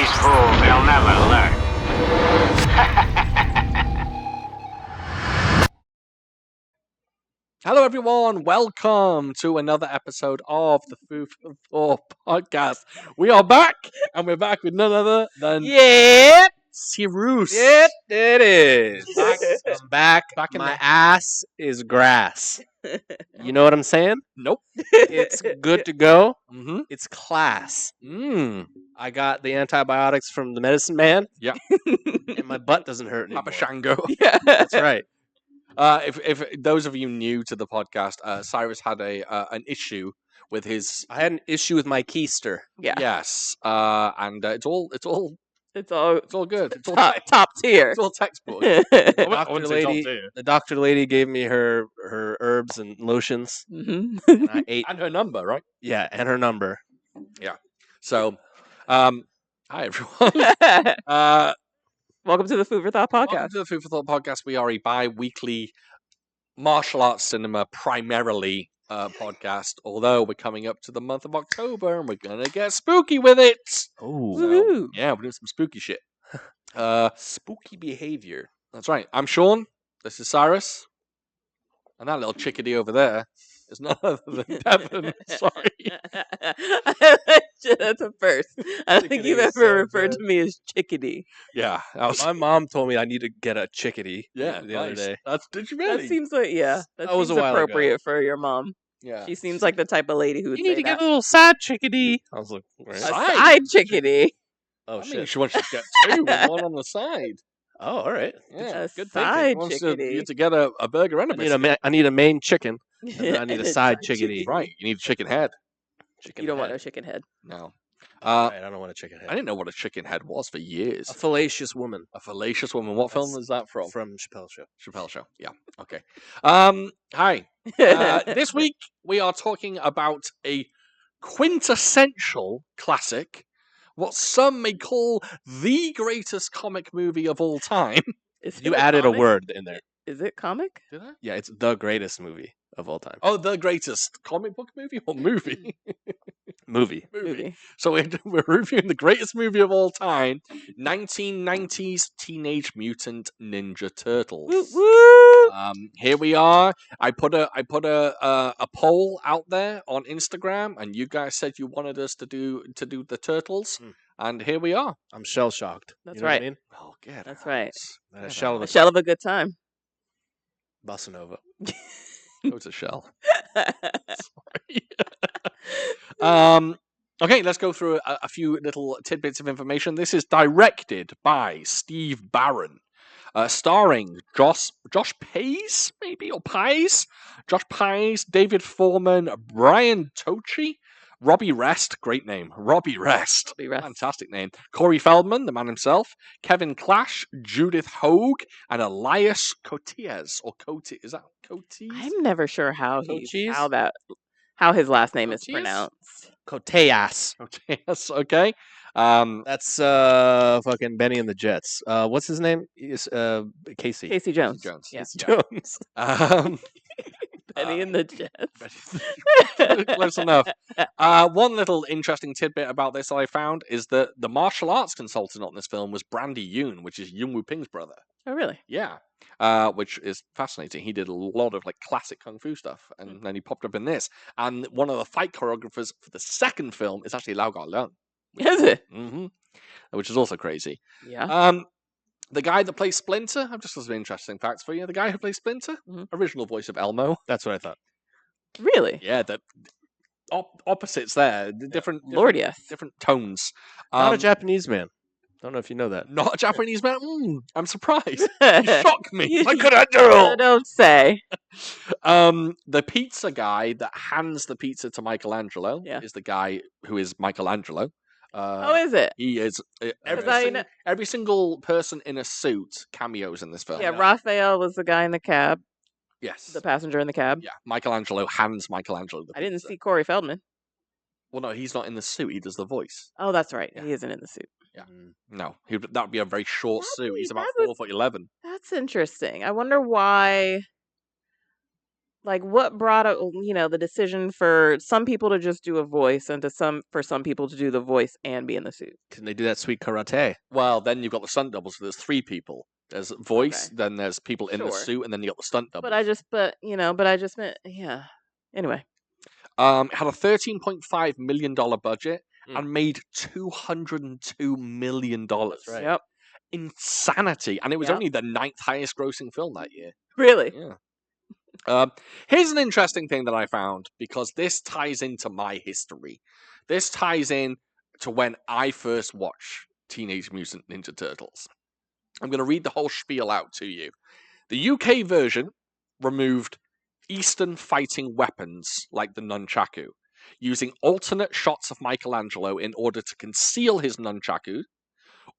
These fools, they'll never learn. Hello, everyone. Welcome to another episode of the Food for Thought podcast. We are back, and we're back with none other than Cyrus. It is. I'm back. Back in My the- ass is grass. You know what I'm saying? Nope. It's good to go. Mm-hmm. It's class. Mm. I got the antibiotics from the medicine man. Yeah. And my butt doesn't hurt anymore. Papa Shango. That's right. If those of you new to the podcast, Cyrus had an issue with his. I had an issue with my keister. Yeah, Yes. And it's all it's all good. It's all top tier. It's all textbook. The doctor lady gave me her herbs and lotions, Mhm. and I ate. And her number, right? Yeah, and her number. So, hi everyone. Welcome to the Food for Thought Welcome podcast. to the Food for Thought podcast. We are a bi-weekly martial arts cinema primarily podcast. Although we're coming up to the month of October and we're gonna get spooky with it. Oh, Woohoo. Yeah, we're doing some spooky shit. spooky behavior. That's right. I'm Sean. This is Cyrus, and that little chickadee over there is none other than Devan. Sorry. That's a first. I don't think Chickadee you've is ever so referred good. to me as chickadee. Yeah, that was, My mom told me I need to get a chickadee. yeah. the other nice. day. Did you really? That seems like that That was seems a while ago. appropriate for your mom. yeah. She seems like the type of lady who would You need say to get that. a little side chickadee. I was like, A right. side chickadee. Oh I mean, shit. she wants you to get two with one on the side. Oh, all right. Yeah, A good side thinking. Wants chickadee. you to get a burger and a biscuit. I need a main chicken. And then I need a side chickadee. Right, you need a chicken head. Chicken You don't want head. no chicken head. No. Right, I don't want a chicken I head. didn't know what a chicken head was for years. A fallacious woman A fallacious woman. What film That's is that from? from Chappelle's Show. Chappelle Show. Yeah. Okay. Hi. This week we are talking about a quintessential classic, what some may call the greatest comic movie of all time. Is You it added a comic? word in there. Is it comic? Did I? Yeah, it's the greatest movie of all time. Oh, the greatest comic book movie or movie? Movie. Movie. So we're reviewing the greatest movie of all time, 1990s Teenage Mutant Ninja Turtles. Woo woo. Here we are. I put a poll out there on Instagram, and you guys said you wanted us to do the turtles, Mm. and here we are. I'm shell shocked. That's you know What I right. mean? Oh, get That's right. A shell of A a shell of a good time. bossa nova. Go to shell. Okay, let's go through a few little tidbits of information. This is directed by Steve Barron, starring Josh Pais, maybe, or Pies? Josh Pais, David Foreman, Brian Tochi, Robbie Rest, great name, Robbie Rest. Robbie Rest. Fantastic name. Corey Feldman, the man himself, Kevin Clash, Judith Hoag, and Elias Cotillas, or Cote, is that Cotes? I'm never sure how Cochise? how his last name is Cochise? pronounced. Coteas. Cotillas, okay. That's fucking Benny and the Jets. What's his name? Casey. Casey Jones. Jones. Yeah. Jones. Benny and the Jets. Close enough. One little interesting tidbit about this that I found is that the martial arts consultant on this film was Brandy Yoon, which is Yung Woo Ping's brother. Oh, really? Yeah, which is fascinating. He did a lot of like classic kung fu stuff, and then he popped up in this. And one of the fight choreographers for the second film is actually Lau Gar Leung. Is it? hmm Which is also crazy. Yeah. The guy that plays Splinter, I've just got some interesting facts for you. The guy who plays Splinter, Mhm. original voice of Elmo. That's what I thought. Really? Yeah, the opposites there, different, Lord, yes. different tones. Not a Japanese man. Don't know if you know that. Not a Japanese man. I'm surprised. You You shock me. What you- could I do? Don't say. The pizza guy that hands the pizza to Michelangelo Yeah. is the guy who is Michelangelo. Oh, is it? He is I every single person in a suit cameos in this film. Yeah, Raphael was the guy in the cab, Yes. the passenger in the cab. Yeah. Michelangelo hands Michelangelo the I didn't pizza. see Corey Feldman. Well, no, he's not in the suit. He does the voice. Oh, that's right. Yeah. He isn't in the suit. Yeah. No, that would be a very short That suit. would- He's about that would- 4'11". That's interesting. I wonder why like what brought the decision for some people to just do a voice and for some people to do the voice and be in the suit. Can they do that sweet karate? Well, then you've got the stunt doubles. So there's 3 people. There's voice, Okay. then there's people in the Sure. suit, and then you got the stunt double. But I just meant, yeah. Anyway, It had a $13.5 million budget Mm. and made $202 million. That's right. yep. Insanity. And it was Yep. only the 9th highest grossing film that year. Really? Yeah. Here's an interesting thing that I found, because this ties into my history. This ties in to when I first watched Teenage Mutant Ninja Turtles. I'm going to read the whole spiel out to you. The UK version removed Eastern fighting weapons like the nunchaku, using alternate shots of Michelangelo in order to conceal his nunchaku,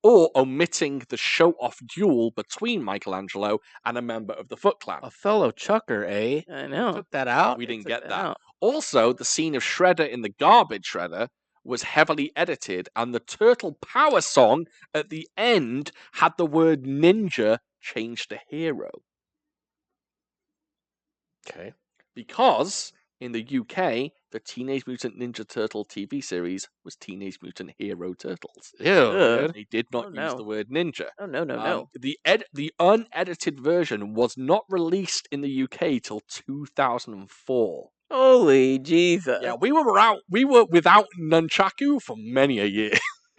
or omitting the show-off duel between Michelangelo and a member of the Foot Clan. A fellow chucker, eh? I know. Took that out. We didn't took get that that. out. Also, the scene of Shredder in the garbage shredder was heavily edited, and the Turtle Power song at the end had the word ninja changed to hero. Okay. Because in the UK, the Teenage Mutant Ninja Turtle TV series was Teenage Mutant Hero Turtles. Ew. Ugh. They did not Oh, use no. the word ninja. Oh no. The unedited version was not released in the UK till 2004. Holy Jesus. Yeah, we were without nunchaku for many a year.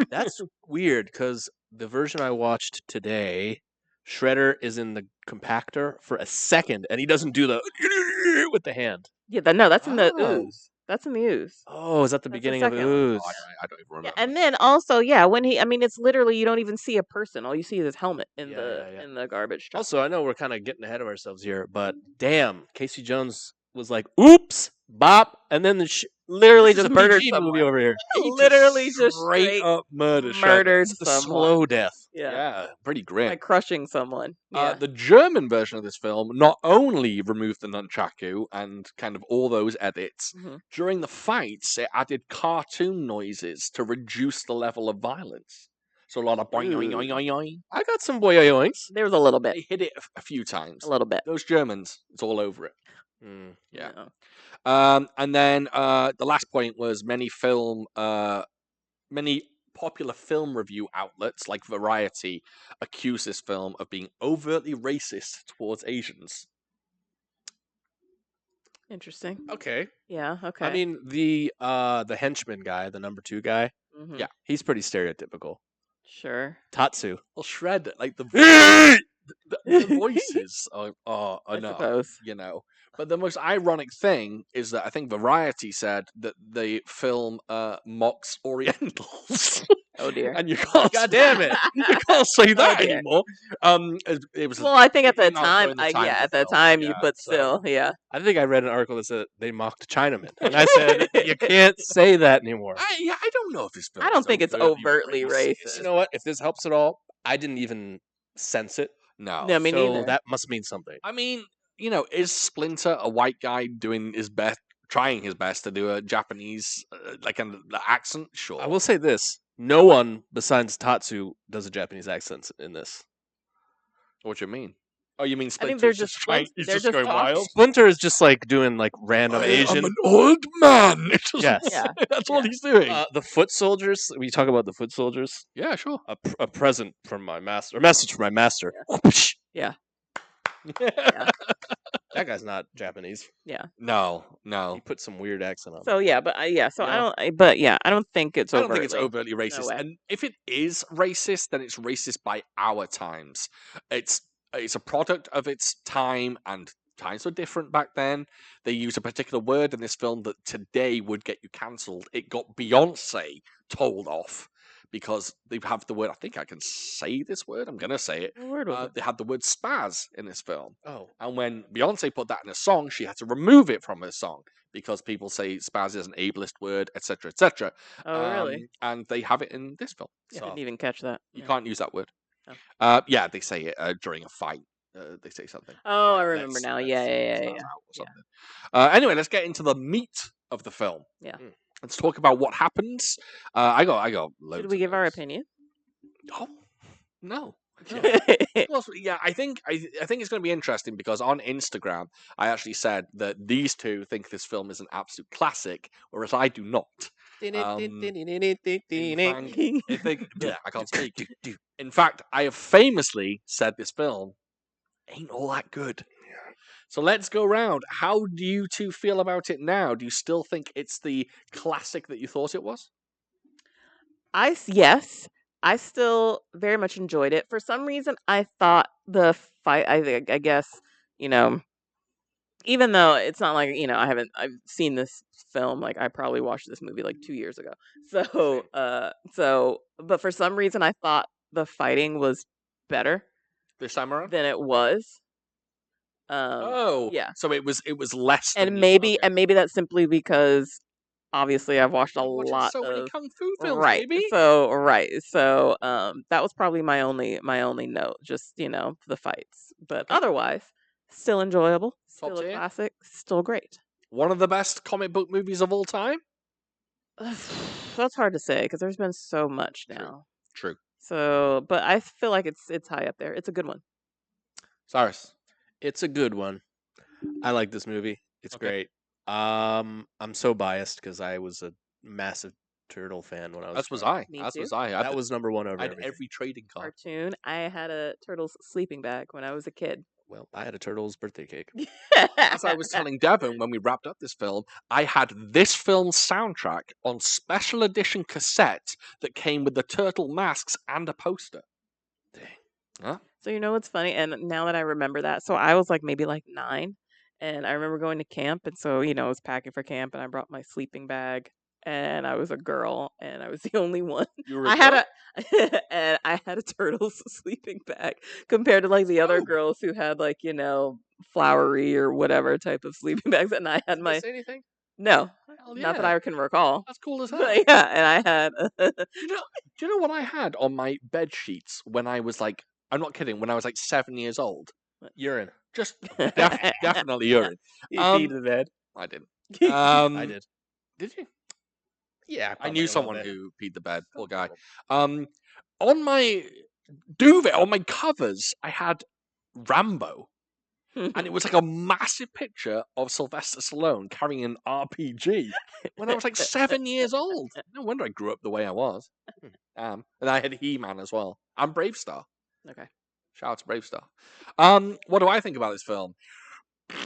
That's weird because the version I watched today, Shredder is in the compactor for a second, and he doesn't do the with the hand. Yeah, that's in the Oh. ooze. That's in the ooze. Oh, is that the That's the beginning of second the one. ooze? I don't even Yeah, remember. and then also, when it's literally you don't even see a person. All you see is his helmet in Yeah. in the garbage truck. Also, I know we're kind of getting ahead of ourselves here, but damn, Casey Jones was like, "Oops, bop," and then literally this is just a murdered PG someone. movie over here. Literally just straight up murdered murdered It's the someone. slow death. Yeah. pretty grim. Like crushing someone. Yeah. The German version of this film not only removed the nunchaku and kind of all those edits, Mhm. during the fights it added cartoon noises to reduce the level of violence. So a lot of boing, boing, boing, boing, boing. I got some boyoinks. There was a little bit. They hit it a few times. A little bit. Those Germans, it's all over it. Yeah. No. And then the last point was many popular film review outlets like Variety accuse this film of being overtly racist towards Asians. Interesting. Okay. Yeah. Okay. I mean, the henchman guy, the number 2 guy, Mhm. yeah. he's pretty stereotypical. Sure. Tatsu. Well, Shredder, like the voices are I enough, suppose. you know. But the most ironic thing is that I think Variety said that the film mocks Orientals. Oh dear. And you can't, God damn it. you can't say that dear. anymore. It was. Well, I think at the came out time, during the time of at the the film, time, yeah, but so- still, yeah. I think I read an article that said they mocked Chinamen. And I said, you can't say that anymore. I don't know if this film. I don't think it's overtly racist. You know what? If this helps at all, I didn't even sense it. No. No, me so neither. that must mean something. I mean, you know, is Splinter a white guy doing his best, trying his best to do a Japanese like an accent? Sure. I will say this. No one besides Tatsu does a Japanese accent in this. What do you mean? Oh, you mean Splinter? think they're just trying. He's they're just just going talking. wild. Splinter is just like doing like random I'm Asian. an old man. It's just- Yes. Yeah. That's all he's doing. The foot soldiers. We talk about the foot soldiers. Yeah, sure. A present from my master. A message from my master. Yeah. That guy's not Japanese. No. He put some weird accent on. So yeah, but so Yeah. I don't think it's I don't overtly. think it's overtly racist. way. And if it is racist, then it's racist by our times. It's a product of its time, and times were different back then. They use a particular word in this film that today would get you cancelled. It got Beyonce told off because they have the word. I think I can say this word. I'm gonna say it. What word was it? They had the word spaz in this film. Oh. And when Beyonce put that in a song, she had to remove it from her song because people say spaz is an ableist word, etc., etc. Oh really? And they have it in this film. I So didn't even catch that. you Yeah. can't use that word. Oh. Yeah, they say it during a fight. They say something. Oh, I like, remember "Let's- now. let's Yeah. spaz out or something. Anyway, let's get into the meat of the film. Yeah. Let's talk about what happens. I got loads. Should we of give our notes. opinion? Oh, no. Well, yeah, I think it's going to be interesting because on Instagram I actually said that these two think this film is an absolute classic, whereas I do not. I think I can't speak. In fact, I have famously said this film ain't all that good. So let's go round. How do you two feel about it now? Do you still think it's the classic that you thought it was? Yes, I still very much enjoyed it. For some reason, I thought the fight. I guess you know, even though it's not like I've seen this film. Like I probably watched this movie like 2 years ago. But for some reason, I thought the fighting was better This time around? than it was. Oh, Yeah, so it was less than and you maybe okay. maybe that's simply because obviously I've watched a You're watching lot so many of kung fu films, right. baby. So that was probably my only note, just the fights. But Okay. otherwise, still enjoyable, Top still a tier. classic, still great. One of the best comic book movies of all time. That's hard to say because there's been so much True. now. True. So, but I feel like it's high up there. It's a good one. Cyrus. It's a good one. I like this movie. It's Okay. great. I'm so biased because I was a massive Turtle fan when I was. As was young. I. Me As too. was I. That was number one over I had everything. every trading card. Cartoon. I had a Turtles sleeping bag when I was a kid. Well, I had a Turtles birthday cake. As I was telling Devon when we wrapped up this film, I had this film's soundtrack on special edition cassette that came with the turtle masks and a poster. Dang. Huh? So you know what's funny? And now that I remember that, so I was like maybe like 9, and I remember going to camp, and so I was packing for camp, and I brought my sleeping bag, and I was a girl, and I was the only one. You were I had and I had a turtle's sleeping bag compared to like the other Oh. girls who had like flowery or whatever type of sleeping bags, and I had Did my they say anything? no, Hell not that yeah. I can recall. That's cool as hell. But yeah, and I had Do you know what I had on my bed sheets when I was like, I'm not kidding, when I was like 7 years old? Urine. Just definitely urine. You Um, peed in the bed. I didn't. I did. Did you? Yeah, I probably knew a little someone bit. who peed the bed. Poor guy. On my duvet, on my covers, I had Rambo. And it was like a massive picture of Sylvester Stallone carrying an RPG when I was like 7 years old. No wonder I grew up the way I was. And I had He-Man as well. And Brave Star. Okay. Shout out to Brave Star. What do I think about this film?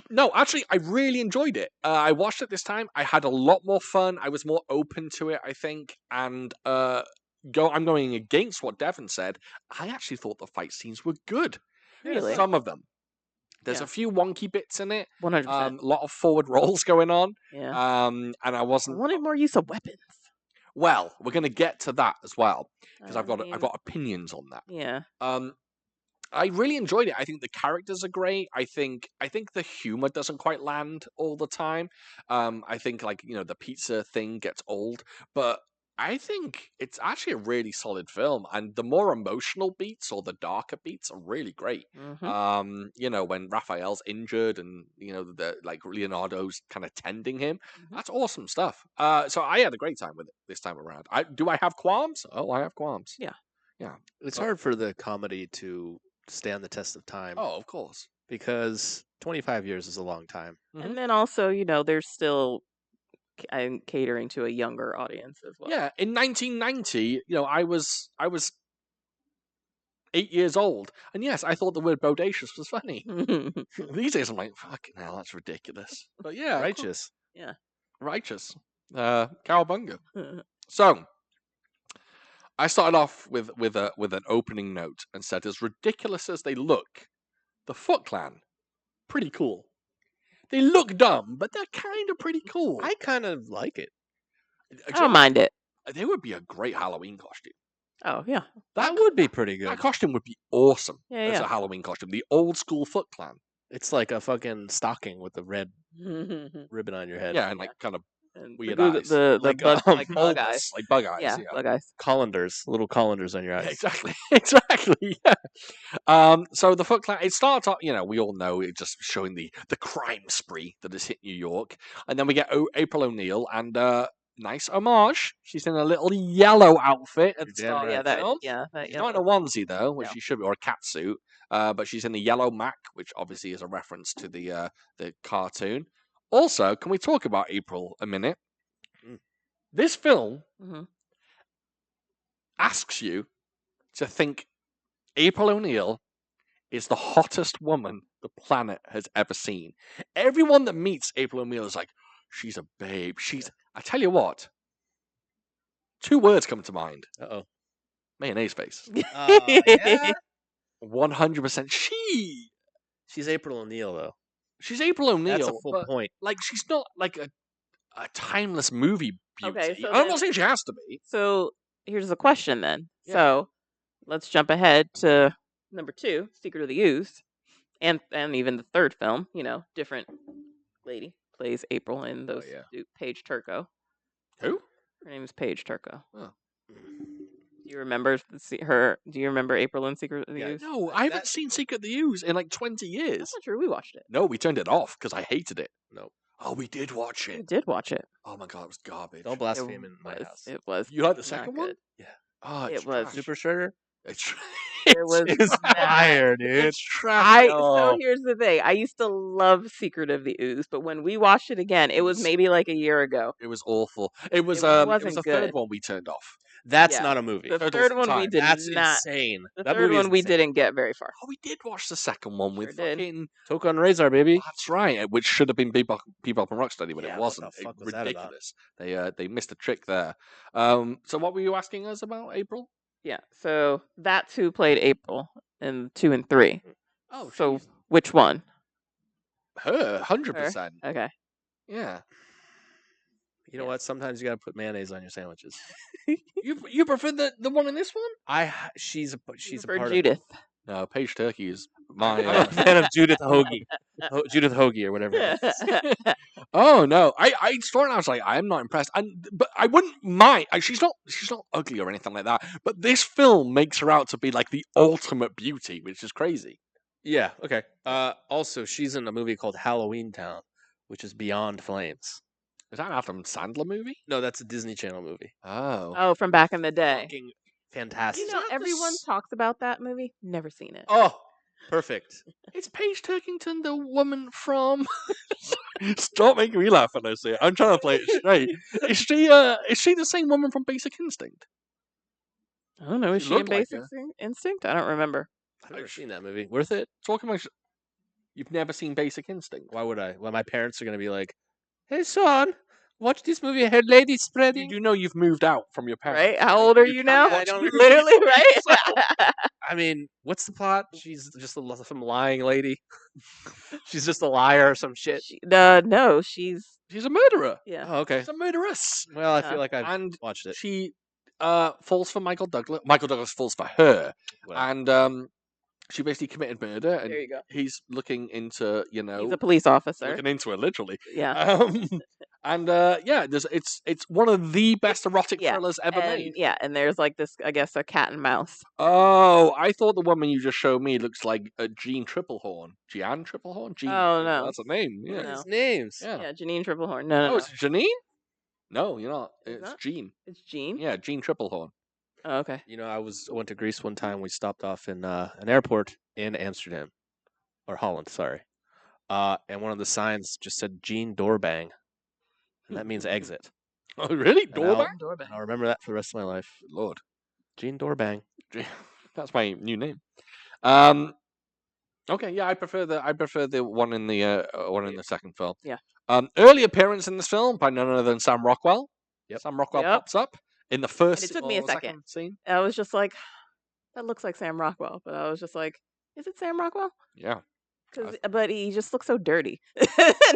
No, actually, I really enjoyed it. I watched it this time. I had a lot more fun. I was more open to it, I think. And I'm going against what Devon said. I actually thought the fight scenes were good. Really? Some of them. There's Yeah. a few wonky bits in it. 100%. A lot of forward rolls going on. Yeah. And I I wasn't. wanted more use of weapons. Well, we're going to get to that as well because I I've got mean, opinions on that. yeah. I really enjoyed it. I think the characters are great. I think the humor doesn't quite land all the time. I think the pizza thing gets old, but I think it's actually a really solid film. And the more emotional beats or the darker beats are really great. Mhm. When Raphael's injured and Leonardo's kind of tending him, Mhm. that's awesome stuff. So I had a great time with it this time around. Do I have qualms? Oh, I have qualms. Yeah. Yeah. It's But- hard for the comedy to stand the test of time Oh, of course. because 25 years is a long time. Mhm. And then also, there's still I'm catering to a younger audience as well. Yeah, in 1990, I was 8 years old, and yes, I thought the word bodacious was funny. These days, I'm like, fucking hell, that's ridiculous. But yeah, cool. Righteous. Righteous. Cowabunga. So, I started off with an opening note and said, as ridiculous as they look, the Foot Clan, pretty cool. They look dumb, but they're kind of pretty cool. I kind of like it. I don't mind it. They would be a great Halloween costume. Oh yeah. That would be pretty good. That costume would be awesome Yeah, as yeah. a Halloween costume. The old school Foot Clan. It's like a fucking stocking with the red ribbon on your head. Yeah, and kind of And weird the eyes. the Like, bug, like bug bulbous, eyes. like bug eyes. Yeah, Yeah, bug eyes. Colanders, little colanders on your Yeah, eyes. exactly, exactly. Yeah. So the Foot Clan. It starts off. We all know it just showing the crime spree that has hit New York, and then we get April O'Neil, and nice homage. She's in a little yellow outfit at the You're damn start right. of the film. that She's not in a onesie though, which No. she should be, or a cat suit. But she's in the yellow Mac, which obviously is a reference to the cartoon. Also, can we talk about April a minute? Mm. This film hmm asks you to think April O'Neil is the hottest woman the planet has ever seen. Everyone that meets April O'Neil is like, she's a babe. I tell you what, 2 words come to mind. Uh-oh. Mayonnaise face. Yeah. 100%. She's April O'Neil, though. She's April O'Neil. That's a full but, point. like, she's not like a timeless movie beauty. Okay, so I'm then- not saying she has to be. So here's the question then. Yeah. So let's jump ahead to number 2, Secret of the Ooze, and even the third film. Different lady plays April in those. yeah. Paige Turco. Who? Her name is Paige Turco. Oh. Do you remember her? Do you remember April in Secret of the Yeah, Ooze? No, I haven't seen Secret of the Ooze in like 20 years. That's not true. We watched it. No, we turned it off because I hated it. No. Oh, we did watch We it. did watch it. Oh my god, it was garbage. Don't blaspheme in my was- house. It was. You like the not second one? good. Oh, It it's was trash. Super Shredder? It's, It was It's bad. fire, dude. it's trash. So here's the thing. I used to love Secret of the Ooze, but when we watched it again, it was maybe like a year ago. It was awful. It was wasn't the good. third one we turned off. That's Yeah. not a movie. The Turtles third in one we Time. did That's not. insane. The That third movie is one we insane. didn't get very far. Oh, we did watch the second one with Sure did. fucking. Toka and Razor, baby. That's right, which should have been Bebop and Rocksteady, but Yeah, it what wasn't. the fuck It- was that about? ridiculous. They missed a trick there. So what were you asking us about, April? Yeah. So that's who played April in 2 and 3. Oh, So she's which one? her, 100%. Okay. Yeah. You know what? Sometimes you gotta put mayonnaise on your sandwiches. You prefer the one in this one? She's a For part Judith. No, Paige Turkey is my. of. I'm a fan of Judith Hoagie, Judith Hoagie or whatever. It is. Oh no, I started. I was like, I'm not impressed, but I wouldn't mind. She's not ugly or anything like that. But this film makes her out to be like the ultimate beauty, which is crazy. Yeah. Okay. Also, she's in a movie called Halloween Town, which is Beyond Flames. Is that an Adam Sandler movie? No, that's a Disney Channel movie. Oh, Oh, from back in the day. Fucking fantastic. You know, everyone talks about that movie. Never seen it. Oh, perfect. it's Paige Turkington, the woman from. Stop making me laugh when I say it. I'm trying to play it straight. Is she the same woman from Basic Instinct? I don't know. Is She she in looked like Basic her. Instinct? I don't remember. I've never seen that movie. Worth it? Talking about. You've never seen Basic Instinct? Why would I? Well, my parents are gonna be like, "Hey, son, watch this movie. I heard ladies You spreading." do know you've moved out from your parents. Right? How old are you can't now? I watch don't- movies. Literally, right? I mean, what's the plot? She's just some lying lady. She's just a liar or some shit. No, she's She's a murderer. yeah. Oh, okay. She's a murderess. Well, I Yeah. feel like I've And watched it. she falls for Michael Douglas. Michael Douglas falls for her, Well, and she basically committed murder, and There you go. he's looking into He's a police officer. looking into it literally. Yeah. And it's one of the best erotic Yeah, thrillers ever made. and there's like this, I guess, a cat and mouse. Oh, I thought the woman you just showed me looks like Jean Triplehorn. Jeanne Triplehorn? Jean. Oh, no. That's a name. what Yeah. are No. these names? Yeah. Yeah, Janine Triplehorn. No, Oh, it's Janine? No, you're not. Is It's that? Jean. it's Jean. Yeah, Jean Triplehorn. Oh, okay. You know, I went to Greece one time. We stopped off in an airport in Amsterdam, or Holland, sorry. And one of the signs just said "Jean Doorbang," and that means exit. Oh, really? And I'll- Doorbang? Doorbell. And I'll remember that for the rest of my life. Good Lord. Jean Doorbang. That's my new name. Okay, yeah, I prefer the one in the second film. Yeah. Early appearance in this film by none other than Sam Rockwell. Yep. Sam Rockwell Yep. pops up in the first. And it took me a or second. scene. I was just like, that looks like Sam Rockwell, but I was just like, is it Sam Rockwell? Yeah, But he just looks so dirty, and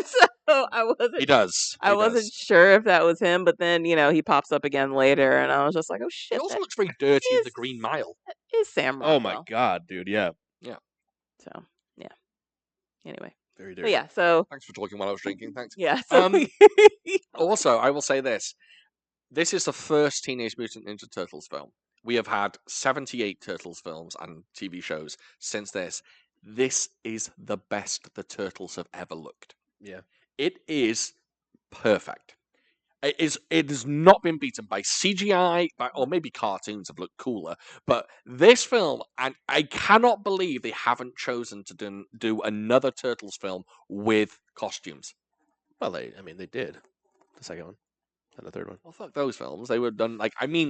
so I wasn't. he does. I He wasn't does. sure if that was him, but then he pops up again later, and I was just like, oh He shit, also that looks very dirty in the is- Green Mile. is Sam Rockwell. Oh my god, dude! Yeah, So yeah. Anyway, very but dirty. yeah, so Thanks for talking while I was drinking. Thanks. yeah, so Um, Also, I will say this: this is the first Teenage Mutant Ninja Turtles film. We have had 78 Turtles films and TV shows since this. This is the best the Turtles have ever looked. Yeah. It is perfect. It has not been beaten by CGI, or maybe cartoons have looked cooler. But this film, and I cannot believe they haven't chosen to do another Turtles film with costumes. Well, they did the second one and the third one. Well, fuck those films. They were done like in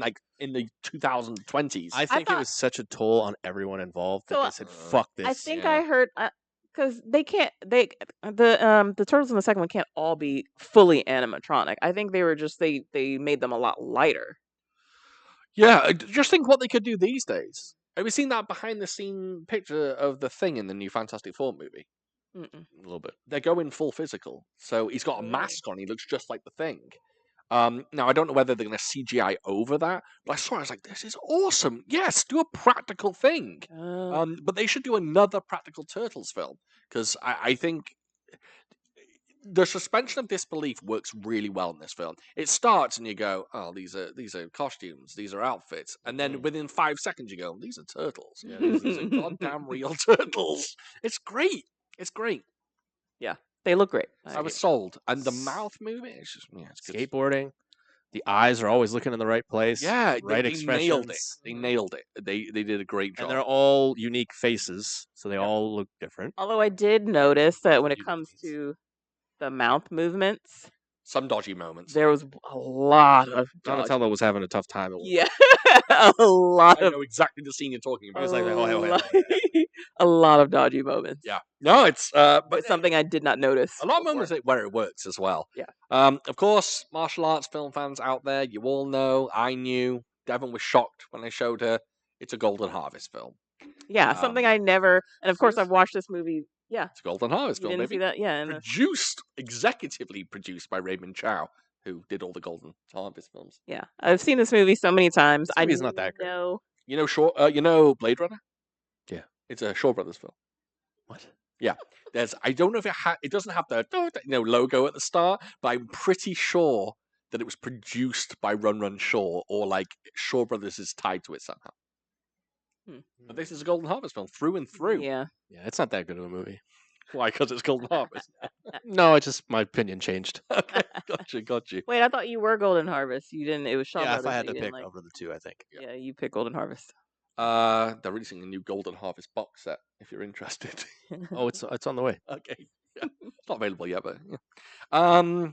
the 2020s. I think it thought- was such a toll on everyone involved that So, they said, "Fuck this." I think yeah. I heard because they can't. The turtles in the second one can't all be fully animatronic. I think they were just they made them a lot lighter. Yeah, just think what they could do these days. Have you seen that behind the scene picture of the Thing in the new Fantastic Four movie? Mm-mm. a little bit. They're going full physical. So he's got a Really? mask on. He looks just like the Thing. Now, I don't know whether they're going to CGI over that, but I saw it, I was like, this is awesome. Yes, do a practical thing. But they should do another practical Turtles film, because I think the suspension of disbelief works really well in this film. It starts and you go, oh, these are costumes, these are outfits. And then within 5 seconds you go, these are turtles. Yeah, These are goddamn real turtles. It's great. It's great. They look great. I was sold. And the mouth moving, it's just, yeah, it's good. Skateboarding. The eyes are always looking in the right place. Yeah, right they expressions. nailed it. They nailed it. They did a great job. And they're all unique faces, so they all look different. Although I did notice that when it You comes guys. to the mouth movements, Some dodgy moments. there was a lot of dodge. Donatello was having a tough time. Yeah, a lot I of know exactly the scene you're talking about. It was like, a oh, hell, hell, lot- a lot of dodgy moments. Yeah. No, it's But but something I did not notice. a lot of before. moments where it works as well. Yeah. Of course, martial arts film fans out there, you all know, I knew, Devon was shocked when I showed her. It's a Golden Harvest film. Yeah, something Um, I never. And of course, serious? I've watched this movie. Yeah, It's a Golden Harvest you film, didn't baby. see that? Yeah, and Executively produced by Raymond Chow, who did all the Golden Harvest films. yeah, I've seen this movie so many times. This I movie's not that great. know. You know Blade Runner? Yeah. It's a Shaw Brothers film. What? I don't know if it doesn't have the logo at the start, but I'm pretty sure that it was produced by Run Run Shaw, or like Shaw Brothers is tied to it somehow. But this is a Golden Harvest film through and through. Yeah, Yeah, it's not that good of a movie. Why? Because it's Golden Harvest. No, it's just my opinion changed. Okay, got you. wait, I thought you were Golden Harvest. You didn't. It was Shaw Yeah, if Brothers I had that to you pick didn't like. over the two, I think. Yeah, you picked Golden Harvest. They're releasing a new Golden Harvest box set. If you're interested. Oh, it's on the way. Okay. Yeah. It's not available yet, but yeah.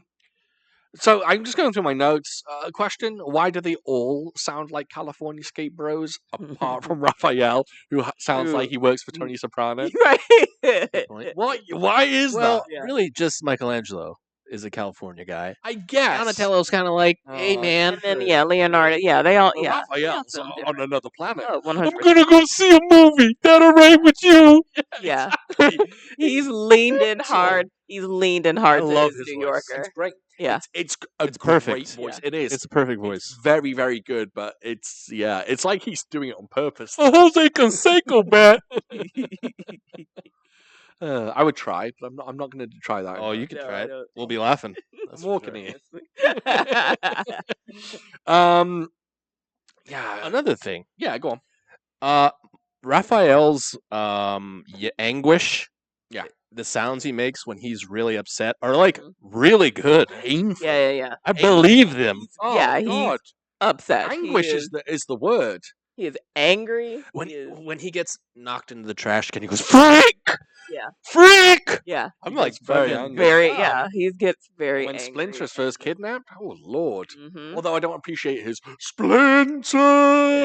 So I'm just going through my notes. Question: why do they all sound like California Skate Bros, apart from Raphael, who sounds like he works for Tony Soprano? Right. point. What? Why is Well, that? Yeah. really, just Michelangelo is a California guy. I guess Donatello's kind of like, hey, Oh, man. And then yeah, Leonardo. Yeah, they all. Well, Yeah, Raphael's sound on different. another planet. Oh, I'm 100%. gonna go see a movie. That alright with you? Yeah, Exactly. he's leaned in mental. hard. He's leaned in hard. I to love his his New voice. Yorker. It's great. Yeah. It's It's great perfect. voice. Yeah. It is. It's a perfect It's voice. very, very good, but it's like he's doing it on purpose. Jose Canseco, man. I would try, but I'm not going to try that. Oh, you can No, try I it. don't. We'll be laughing. I'm walking here. Yeah. Yeah. Another thing. Yeah, go on. Raphael's anguish. Yeah. The sounds he makes when he's really upset are like really good. Painful. Yeah. I believe them. Oh, Yeah, God. he's upset. Anguish He is the word. he is angry. When he is, when he gets knocked into the trash can, he goes, "Freak! Yeah. Freak!" yeah, I'm He like gets very fucking- angry. very Wow. yeah. He gets very When angry. Splinter's first kidnapped, oh lord. Mhm. Although I don't appreciate his Splinter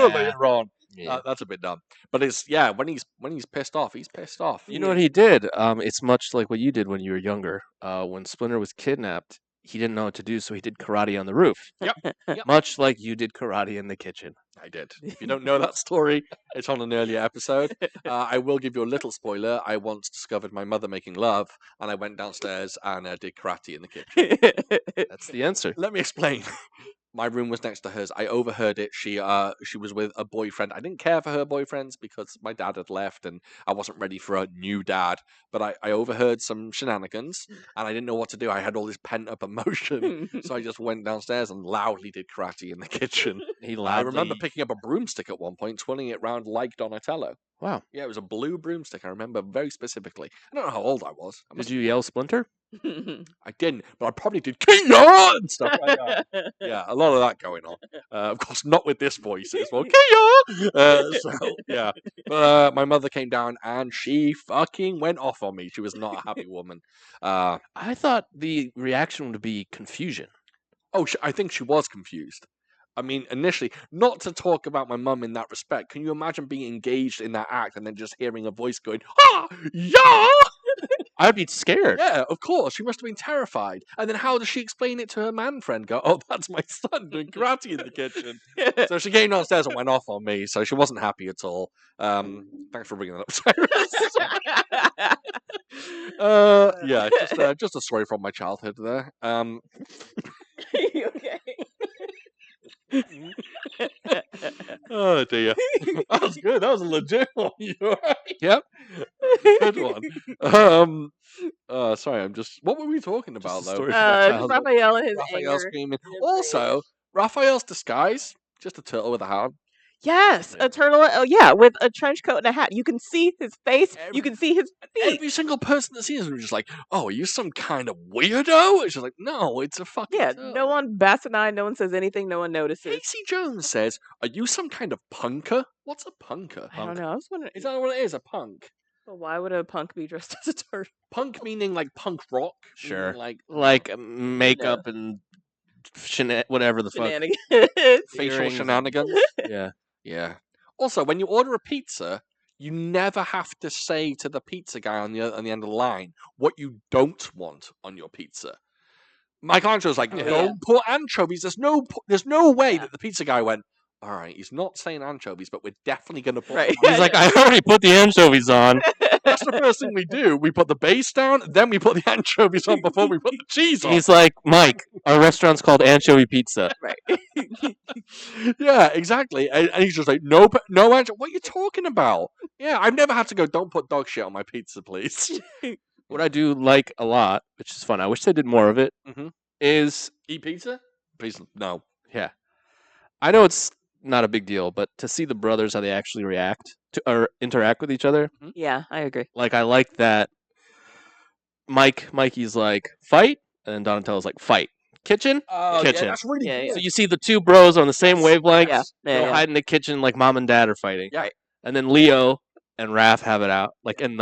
later on. Yeah. That's a bit dumb. But it's when he's pissed off, he's pissed off. You know what he did? It's much like what you did when you were younger. When Splinter was kidnapped, he didn't know what to do, so he did karate on the roof. Yep. Much like you did karate in the kitchen. I did. If you don't know that story, it's on an earlier episode. I will give you a little spoiler. I once discovered my mother making love, and I went downstairs and did karate in the kitchen. That's the answer. Let me explain. My room was next to hers. I overheard it. She was with a boyfriend. I didn't care for her boyfriends because my dad had left and I wasn't ready for a new dad. But I overheard some shenanigans and I didn't know what to do. I had all this pent up emotion. So I just went downstairs and loudly did karate in the kitchen. He I loudly. remember picking up a broomstick at one point, twirling it round like Donatello. Wow. Yeah, it was a blue broomstick. I remember very specifically. I don't know how old I was. I Did must you yell Splinter? I didn't, but I probably did Kia and stuff like that. Yeah, a lot of that going on. Of course, not with this voice. It's more Kia. So yeah, but my mother came down and she fucking went off on me. She was not a happy woman. I thought the reaction would be confusion. Oh, I think she was confused. I mean, initially, not to talk about my mum in that respect. Can you imagine being engaged in that act and then just hearing a voice going, "Ah, yeah." I'd be scared. Yeah, of course. She must have been terrified. And then how does she explain it to her man friend? Go, oh, that's my son doing karate in the kitchen. So she came downstairs and went off on me. So she wasn't happy at all. Thanks for bringing that up, Cyrus. Yeah, just a story from my childhood there. Are you okay? Oh dear, that was good. That was a legit one. You all right? Yep, good one. Sorry, I'm just. What were we talking about a though? story from my Just childhood. Raphael and his Raphael anger. screaming. and his Also, rage. Raphael's disguise, just a turtle with a hat. Yes, Yeah. a turtle. Oh yeah, with a trench coat and a hat. You can see his face. Every- You can see his feet. Every single person that sees him is just like, "Oh, are you some kind of weirdo?" It's just like, "No, it's a fucking Yeah, turtle." no one bats an eye. No one says anything. No one notices. Casey Jones says, "Are you some kind of punker?" What's a punker? I don't know. I was wondering. Is that what it is? A punk? But why would a punk be dressed as a turtle? Punk meaning like punk rock? Sure. Meaning, Like makeup and whatever the fuck. Shenanigans. facial Earrings. shenanigans. Yeah. Yeah. Also, when you order a pizza, you never have to say to the pizza guy on the end of the line what you don't want on your pizza. Michelangelo's like, Yeah. don't put anchovies. There's no way Yeah. that the pizza guy went, all right, he's not saying anchovies, but we're definitely going to put Right. them on." He's like, I already put the anchovies on. That's the first thing we do. We put the base down, then we put the anchovies on before we put the cheese on. He's like, Mike, our restaurant's called Anchovy Pizza. Right. Yeah, exactly. And he's just like, no anchovy. What are you talking about? Yeah, I've never had to go, don't put dog shit on my pizza, please. What I do like a lot, which is fun, I wish they did more of it, Mhm. is, Eat pizza? Please, no. yeah. I know it's not a big deal, but to see the brothers, how they actually react to or interact with each other, Yeah, I agree. like, I like that Mikey's like, fight, and then Donatello's like, fight. Kitchen? Oh, Kitchen. yeah, that's really Yeah, good. yeah. So you see the two bros on the same Yes, wavelength. Yeah, They yeah. hide in the kitchen like mom and dad are fighting. Yeah. And then Leo and Raph have it out. And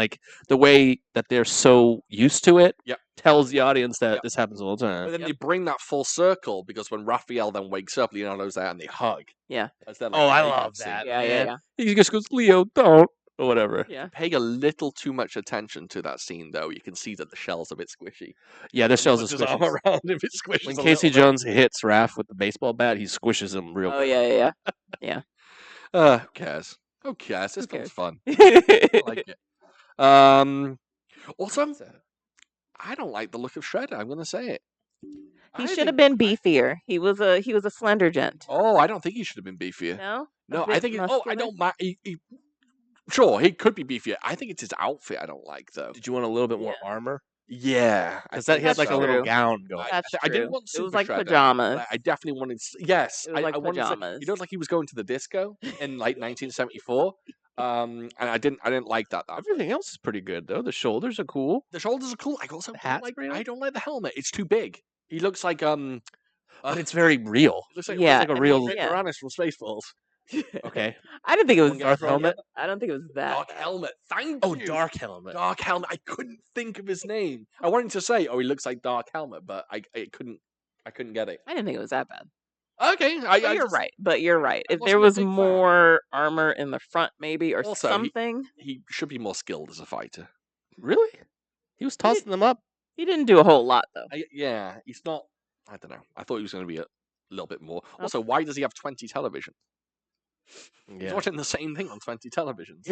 the way that they're so used to it Yep. tells the audience that Yep. this happens all the time. But then they bring that full circle because when Raphael then wakes up, Leonardo's there and they hug. Yeah. As their, Oh, I breakup love scene. that. Yeah, man. yeah. He just goes, Leo, don't. Or whatever. Yeah. Paying a little too much attention to that scene, though, you can see that the shell's a bit squishy. Yeah, this When he shell's a puts his arm squishy. around him, it squishes When a Casey little bit. Jones hits Raph with the baseball bat, he squishes him real Oh good. yeah, Who cares? Who cares? This Who one's cares? fun. yeah. I like it. Also, What's that? I don't like the look of Shredder. I'm going to say it. He I should think- have been beefier. He was a slender gent. Oh, I don't think he should have been beefier. No. No, A I bit think. I muscular? don't mind. Sure, he could be beefier. I think it's his outfit I don't like, though. Did you want a little bit more armor? Yeah, Because he had That's like a little true. gown going. I That's didn't true. want It was Super like Shredder, pajamas. but I definitely wanted. Yes, It was like I wanted. pajamas. You know, like he was going to the disco in like 1974. And I didn't like that. Everything else is pretty good though. The shoulders are cool. The shoulders are cool. I also The don't hat's like. pretty I nice. don't like the helmet. It's too big. He looks like But it's very real. looks like Yeah, like a I real- mean, yeah. Uranus from Spaceballs. Okay. I didn't think it was One guy Darth from- helmet. I don't think it was that. Dark helmet. Thank Oh, you. dark helmet. Dark helmet. I couldn't think of his name. I wanted to say, oh, he looks like Dark Helmet, but I couldn't get it. I didn't think it was that bad. Okay, But you're right. But you're right. I If there wasn't a was big fan. more armor in the front, maybe, or Also, something, He should be more skilled as a fighter. Really? He was tossing them up. he didn't do a whole lot though. Yeah, he's not. I don't know. I thought he was going to be a little bit more. Oh. Also, why does he have 20 televisions? He's Yeah. watching the same thing on 20 televisions.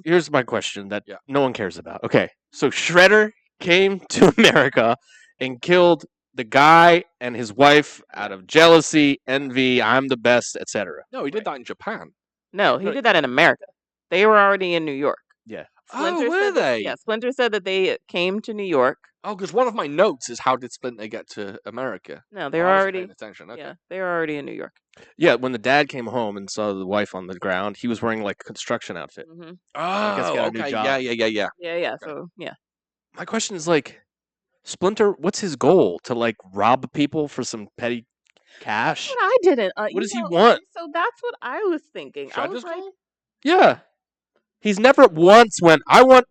Here's my question that Yeah. no one cares about. Okay. So Shredder came to America and killed the guy and his wife out of jealousy, envy, I'm the best, etc. No, he did that in Japan. No, he No. did that in America. They were already in New York. Splinter were said that, they? yeah, Splinter said that they came to New York. Oh, because one of my notes is how did Splinter get to America? No, Oh, they're I wasn't paying already attention. Okay. yeah, they were already in New York. Yeah, when the dad came home and saw the wife on the ground, he was wearing like a construction outfit. Hmm. I guess he got Oh, a new okay. job. Yeah. Yeah. Okay. So yeah, My question is like, Splinter, what's his goal? To like rob people for some petty cash? what I didn't. What does he want? So that's what I was thinking. I was Shredder's like, goal? Yeah. He's never once went, I want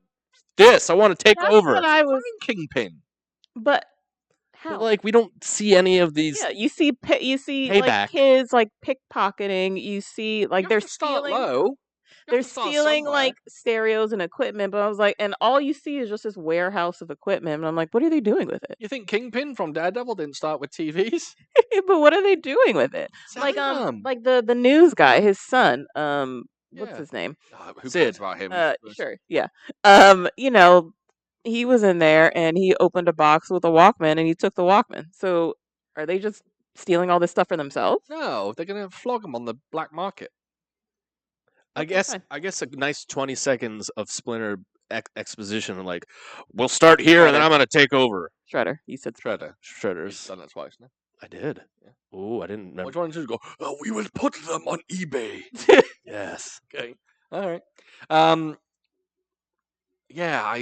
this. I want to take that's over. what I was. Kingpin. But But how? like, we don't see any of these. Yeah, you see, like Payback. kids like pickpocketing. You see, like You they're have to start stealing. low. You They're have to start stealing somewhere. like stereos and equipment. But I was like, and all you see is just this warehouse of equipment. And I'm like, what are they doing with it? You think Kingpin from Daredevil didn't start with TVs? But what are they doing with it? Like Selling 'em. like the news guy, his son. What's Yeah. his name? Who Sid. cares about him? Sure, yeah. You know, he was in there and he opened a box with a Walkman and he took the Walkman. So are they just stealing all this stuff for themselves? No, they're gonna flog him on the black market. Okay, fine. I guess a nice 20 seconds of Splinter exposition, like, we'll start here and then Shredder. I'm going to take over. Shredder. You said Shredder. He's Shredders. done it twice now. I did. Yeah. Oh, I didn't Which remember. one did you go? Oh, we will put them on eBay. Yes. Okay. All right. Yeah,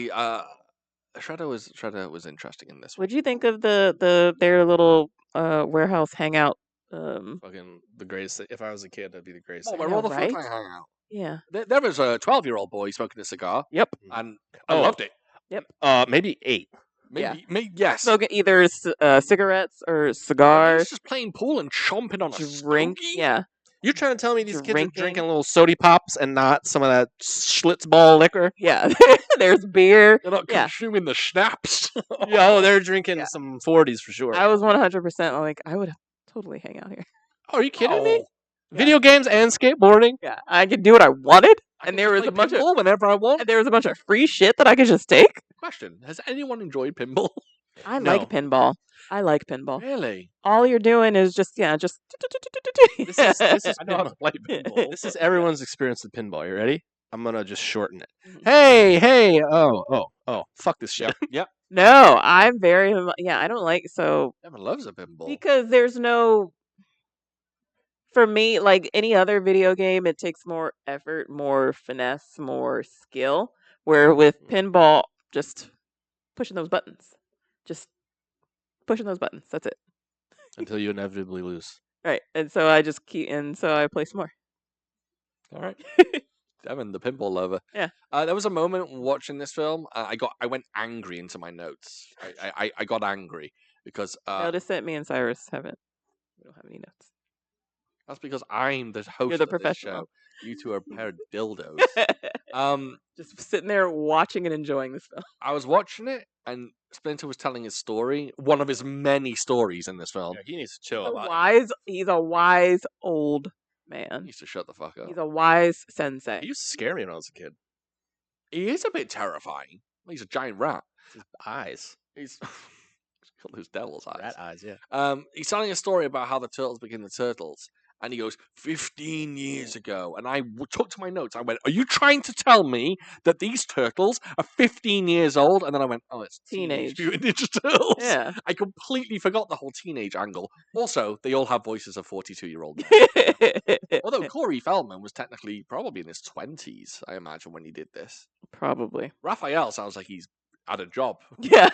Shredder was interesting in this one. What'd you think of their little warehouse hangout? Fucking the greatest. If I was a kid, that'd be the greatest. Oh, thing. where know, all the right? fuck I hang out. Yeah. There was a 12-year-old boy smoking a cigar, Yep. and I Oh. loved it. Maybe 8. Maybe yes. Smoking either cigarettes or He cigars. was just playing pool and chomping on a Drink. stogie? Yeah. You're trying to tell me these kids are Drinking. drinking little sody pops and not some of that Schlitzball liquor? Yeah. There's beer. They're not Yeah. consuming the schnapps. Yeah, they're drinking Yeah. some 40s for sure. I was 100% like, I would totally hang out here. Oh, are you kidding me? Oh, Yeah. Video games and skateboarding? Yeah. I could do what I wanted. I And can there just was play a bunch of pinball whenever I want. and there was a bunch of free shit that I could just take. Question: has anyone enjoyed pinball? I No. like pinball. I like pinball. Really? All you're doing is just This is I know how to play pinball. This is everyone's experience with pinball. You ready? I'm gonna just shorten it. Mhm. Hey, oh, fuck this shit. Yep. No, I'm very I don't like Everyone loves a pinball. because there's no for me like any other video game it takes more effort, more finesse, more skill where with pinball just pushing those buttons. Just pushing those buttons. That's it. Until you inevitably lose. Right. And so I just keep and so I play some more. All right. Devin, the pinball lover. Yeah. There was a moment watching this film. I went angry into my notes. I got angry because Notice that me and Cyrus we don't have any notes. that's because I'm the host You're the of this professional. show. You two are a pair of dildos. Just sitting there watching and enjoying this film. I was watching it, and Splinter was telling his story, one of his many stories in this film. He needs to chill a lot. He's a wise old He man. needs to shut the fuck up. He's a wise sensei. He used to scare me when I was a kid. He is a bit terrifying. He's a giant rat. His eyes. He's got those devil's eyes. Rat eyes, yeah. He's telling a story about how the turtles became the turtles. And he goes, 15 years ago. And I took to my notes. I went, are you trying to tell me that these turtles are 15 years old? And then I went, oh, it's Teenage. Mutant Ninja Turtles. Yeah. I completely forgot the whole teenage angle. Also, they all have voices of 42-year-old men. Although Corey Feldman was technically probably in his 20s, I imagine, when he did this. Probably. Raphael sounds like he's had a job. Yeah.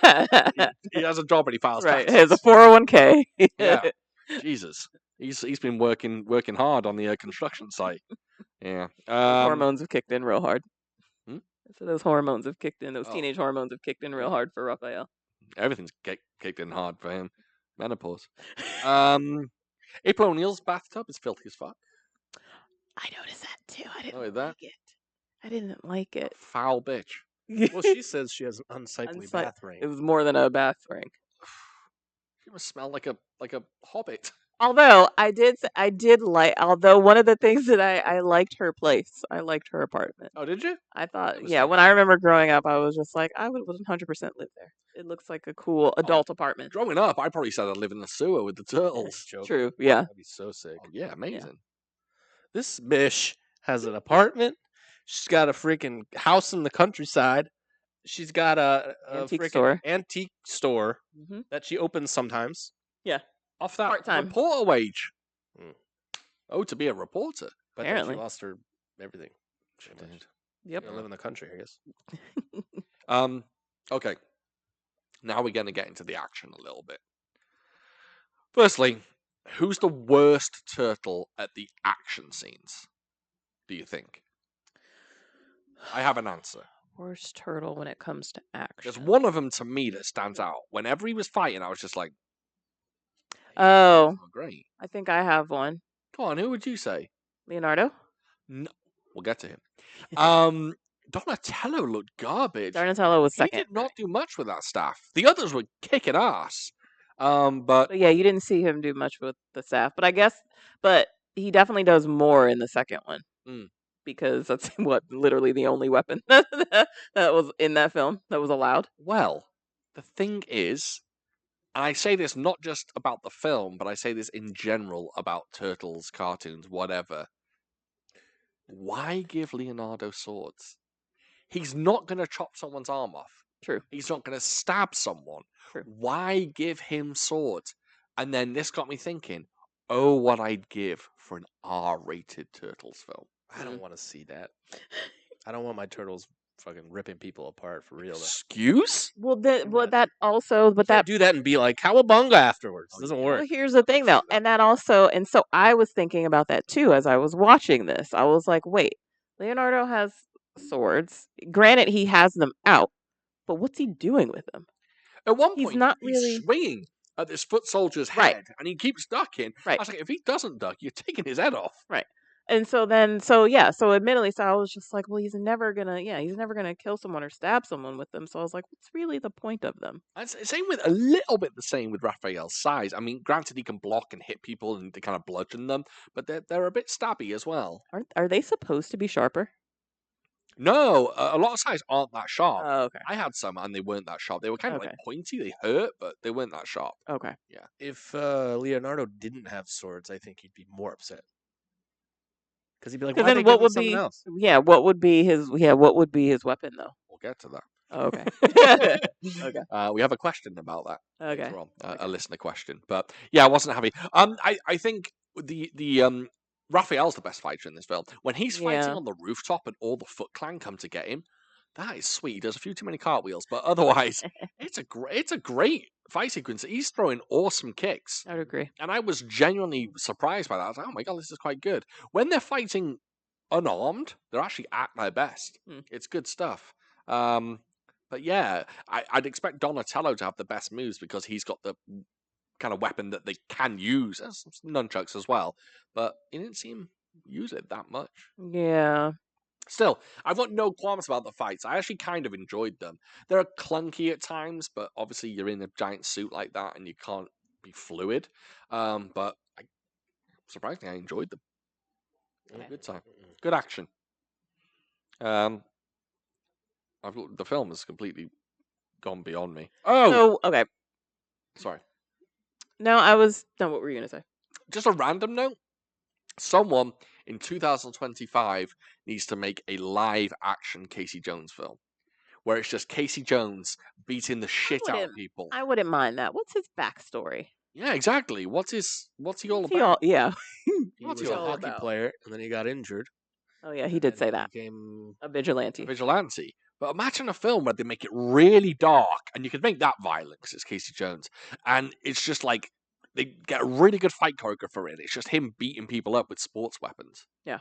He has a job and he files Right. taxes. Has a 401k. Yeah. Jesus. He's been working hard on the construction site. Yeah. Hormones have kicked in real hard. Hmm? So those hormones have kicked in. Those Oh. teenage hormones have kicked in real hard for Raphael. Everything's kicked in hard for him. Menopause. April O'Neil's bathtub is filthy as fuck. I noticed that too. I Oh, didn't that? like it. I didn't like it. Foul bitch. Well, she says she has an unsightly Unsight- bath ring. It was more than a bath ring. She must smell like a hobbit. Although although one of the things that I liked her place. I liked her apartment. Oh, did you? I thought, It was yeah, when I remember growing up, I was just like, I would 100% live there. It looks like a cool adult apartment. Growing up, I probably said I'd live in the sewer with the turtles. Joke. True, yeah. That'd be so sick. Yeah, amazing. This bish has an apartment. She's got a freaking house in the countryside. She's got a Antique freaking store. antique store Mhm. that she opens sometimes. Yeah. Off that Part-time. reporter wage. Mm. Oh, to be a reporter. But then Apparently. she lost her everything. She pretty much. did. Yep. She's gonna live in the country, I guess. Okay. Now we're going to get into the action a little bit. Firstly, who's the worst turtle at the action scenes, do you think? I have an answer. Worst turtle when it comes to action. There's one of them to me that stands out. Whenever he was fighting, I was just like, Oh, "Oh, great. I think I have one. Go on, who would you say? Leonardo? No, we'll get to him. Donatello looked garbage. Donatello was He second. did not do much with that staff. The others were kicking ass. But But yeah, you didn't see him do much with the staff. But he definitely does more in the second one. Mm. Because that's literally the only weapon that was in that film that was allowed. well, the thing is, and I say this not just about the film, but I say this in general about turtles, cartoons, whatever. Why give Leonardo swords? He's not going to chop someone's arm off. True. He's not going to stab someone. True. Why give him swords? And then this got me thinking, oh, what I'd give for an R-rated Turtles film. I don't want to see that. I don't want my turtles fucking ripping people apart for real. Though. Excuse? Well, that that do that and be like cowabunga afterwards. Doesn't Well, work. here's the thing, though, and so I was thinking about that too as I was watching this. I was like, wait, Leonardo has swords. Granted, he has them out, but what's he doing with them? At one He's point, not he's really- swinging at this foot soldier's Right. head, and he keeps ducking. Right. I was like, if he doesn't duck, you're taking his head off. Right. And so admittedly, I was just like, well, he's never gonna kill someone or stab someone with them. So I was like, what's really the point of them? And same with a little bit the same with Raphael's size. I mean, granted, he can block and hit people and they kind of bludgeon them, but they're a bit stabby as well. Are they supposed to be sharper? No, a lot of size aren't that sharp. Oh, okay. I had some and they weren't that sharp. They were kind of like Okay. pointy. They hurt, but they weren't that sharp. Okay. Yeah. If Leonardo didn't have swords, I think he'd be more upset. Because he'd be like, Because why then they what give me would something be? else? Yeah. What would be his weapon though? We'll get to that. Oh, okay. Okay. We have a question about that. Okay. Later on, Okay. a listener question, but yeah, I wasn't happy. I think the Raphael's the best fighter in this film. When he's fighting Yeah. on the rooftop and all the Foot Clan come to get him, that is sweet. He does a few too many cartwheels, but otherwise, it's a great fight sequence. He's throwing awesome kicks, I would agree. and I was genuinely surprised by that. I was like, oh my god, this is quite good. When they're fighting unarmed, they're actually at their best. Hmm. It's good stuff. But yeah, I'd expect Donatello to have the best moves because he's got the kind of weapon that they can use. There's some nunchucks as well, but he didn't seem use it that much. Yeah. Still, I've got no qualms about the fights. I actually kind of enjoyed them. They're clunky at times, but obviously you're in a giant suit like that and you can't be fluid. But surprisingly, I enjoyed them. Had a good time. Good action. The film has completely gone beyond me. Oh, So okay. sorry. No, what were you gonna say? Just a random note. Someone in 2025 needs to make a live action Casey Jones film where it's just Casey Jones beating the shit out of wouldn't- people. I wouldn't mind that. What's his backstory? Yeah, exactly. What's he all What's he about? yeah. He What's was he a all hockey about? player, and then he got injured. Oh yeah, he did and say he that. Became A vigilante. Vigilante. But imagine a film where they make it really dark, and you could make that violent because it's Casey Jones, and it's just like they get a really good fight choreographer in. It's just him beating people up with sports weapons. Yeah.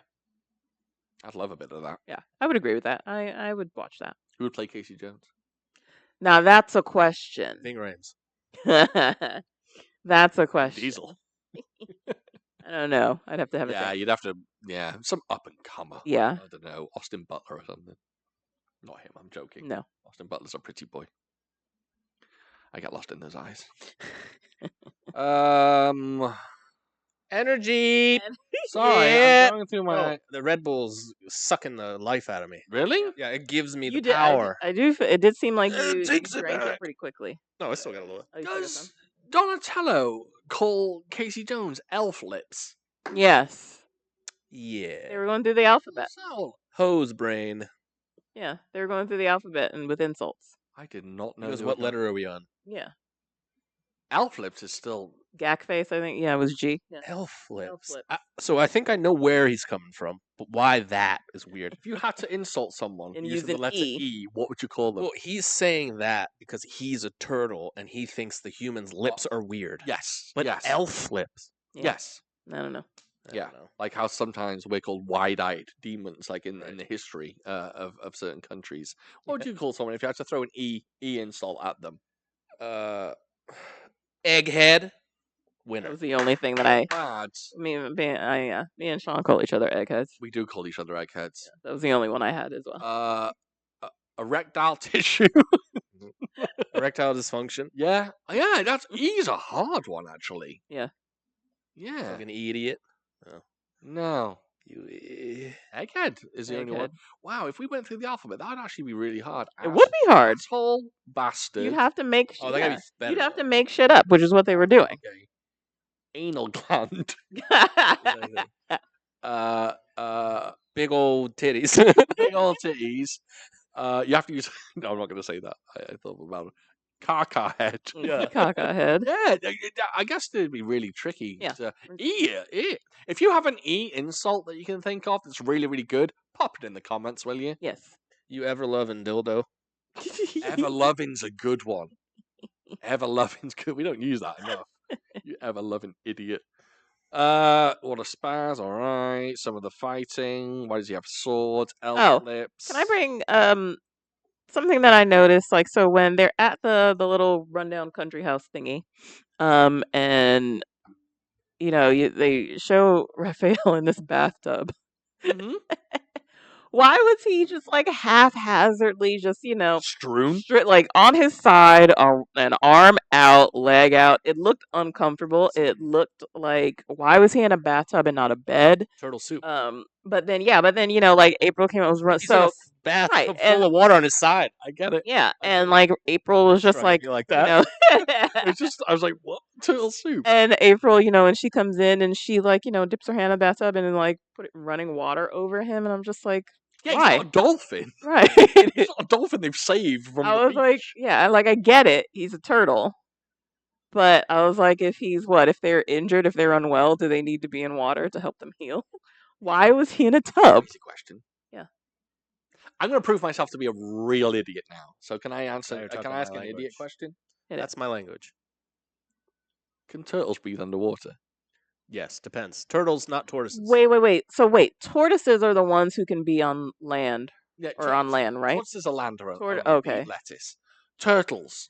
I'd love a bit of that. Yeah, I would agree with that. I would watch that. Who would play Casey Jones? Now that's a question. Ving Rhames. That's a question. Diesel. I don't know. I'd have to have a Yeah, think. you'd have to. Yeah, some up and comer. Yeah. I don't know, Austin Butler or something. Not him. I'm joking. No. Austin Butler's a pretty boy. I get lost in those eyes. Energy. Sorry, Yeah. I'm going through my. No, the Red Bull's sucking the life out of me. Really? Yeah, it gives me the You did. power. I do. It did seem like you takes it drank it back. pretty quickly. No, I still got a little. Oh, you still got Does some? Donatello call Casey Jones elf lips? Yes. Yeah. They were going through the alphabet. So Hose brain. Yeah, they were going through the alphabet and with insults. I did not He know. goes, they were what going- letter are we on? Yeah. Elf lips is still. Gack face, I think. Yeah, it was G. Yeah. Elf flips. flips. So I think I know where he's coming from, but why that is weird. If you had to insult someone And using use the an letter E. E, what would you call them? Well, he's saying that because he's a turtle and he thinks the human's lips are weird. Yes. But yes. elf lips. Yeah. Yes. I don't know. I Yeah. don't know. Like how sometimes we're called wide-eyed demons, like in Right. the history of certain countries. What would you call someone if you had to throw an E insult at them? Egghead. That Winner. was the only thing that I. Bad. Me and Sean call each other eggheads. We do call each other eggheads. That was the only one I had as well. Erectile tissue. Erectile dysfunction. Yeah. That's E's a hard one actually. Yeah. Yeah. Like an idiot. No. You. Egghead is the only one. Egghead. Wow, if we went through the alphabet, that would actually be really hard. It would be hard. Asshole, bastard. You'd have to make. Oh, that gotta be better. You'd have to make shit up, which is what they were doing. Okay. Anal gland. Big old titties. Big old titties. You have to use. No, I'm not going to say that. I thought about it. Caca head. Yeah. Caca head. Yeah, I guess it'd be really tricky. Yeah. If you have an E insult that you can think of that's really, really good, pop it in the comments, will you? Yes. You ever loving dildo? Ever loving's a good one. Ever loving's good. We don't use that enough. You ever loving idiot. What a spaz, alright. Some of the fighting. Why does he have swords? Elf lips. Can I bring something that I noticed? Like, so when they're at the little rundown country house thingy, and you know, they show Raphael in this bathtub. Mhm. Why was he just like haphazardly just, you know, Strewn? like on his side, an arm out, leg out? It looked uncomfortable. It looked like, why was he in a bathtub and not a bed? Turtle soup. But then you know, like April came out was run. He's in a So bathtub right, full and- of water on his side. I get it. yeah, I and get it. like April was just Trying like, to be like you that. know, It's just, I was like, what? Turtle soup? and April, you know, and she comes in and she like, you know, dips her hand in the bathtub and then like put it running water over him, and I'm just like, Yeah, why? he's not a dolphin. Right. He's not a dolphin they've saved from I the was like, beach. yeah, like I get it. He's a turtle. But I was like, if they're injured, if they're unwell, do they need to be in water to help them heal? Why was he in a tub? Easy question. Yeah. I'm going to prove myself to be a real idiot now. So can I answer? Now you're Can talking I my ask an idiot language. question? Hit it. That's my language. Can turtles breathe underwater? Yes, depends. Turtles, not tortoises. Wait. So tortoises are the ones who can be on land Yeah, or on land, right? Tortoises are land or Tort- only okay. eat lettuce. Turtles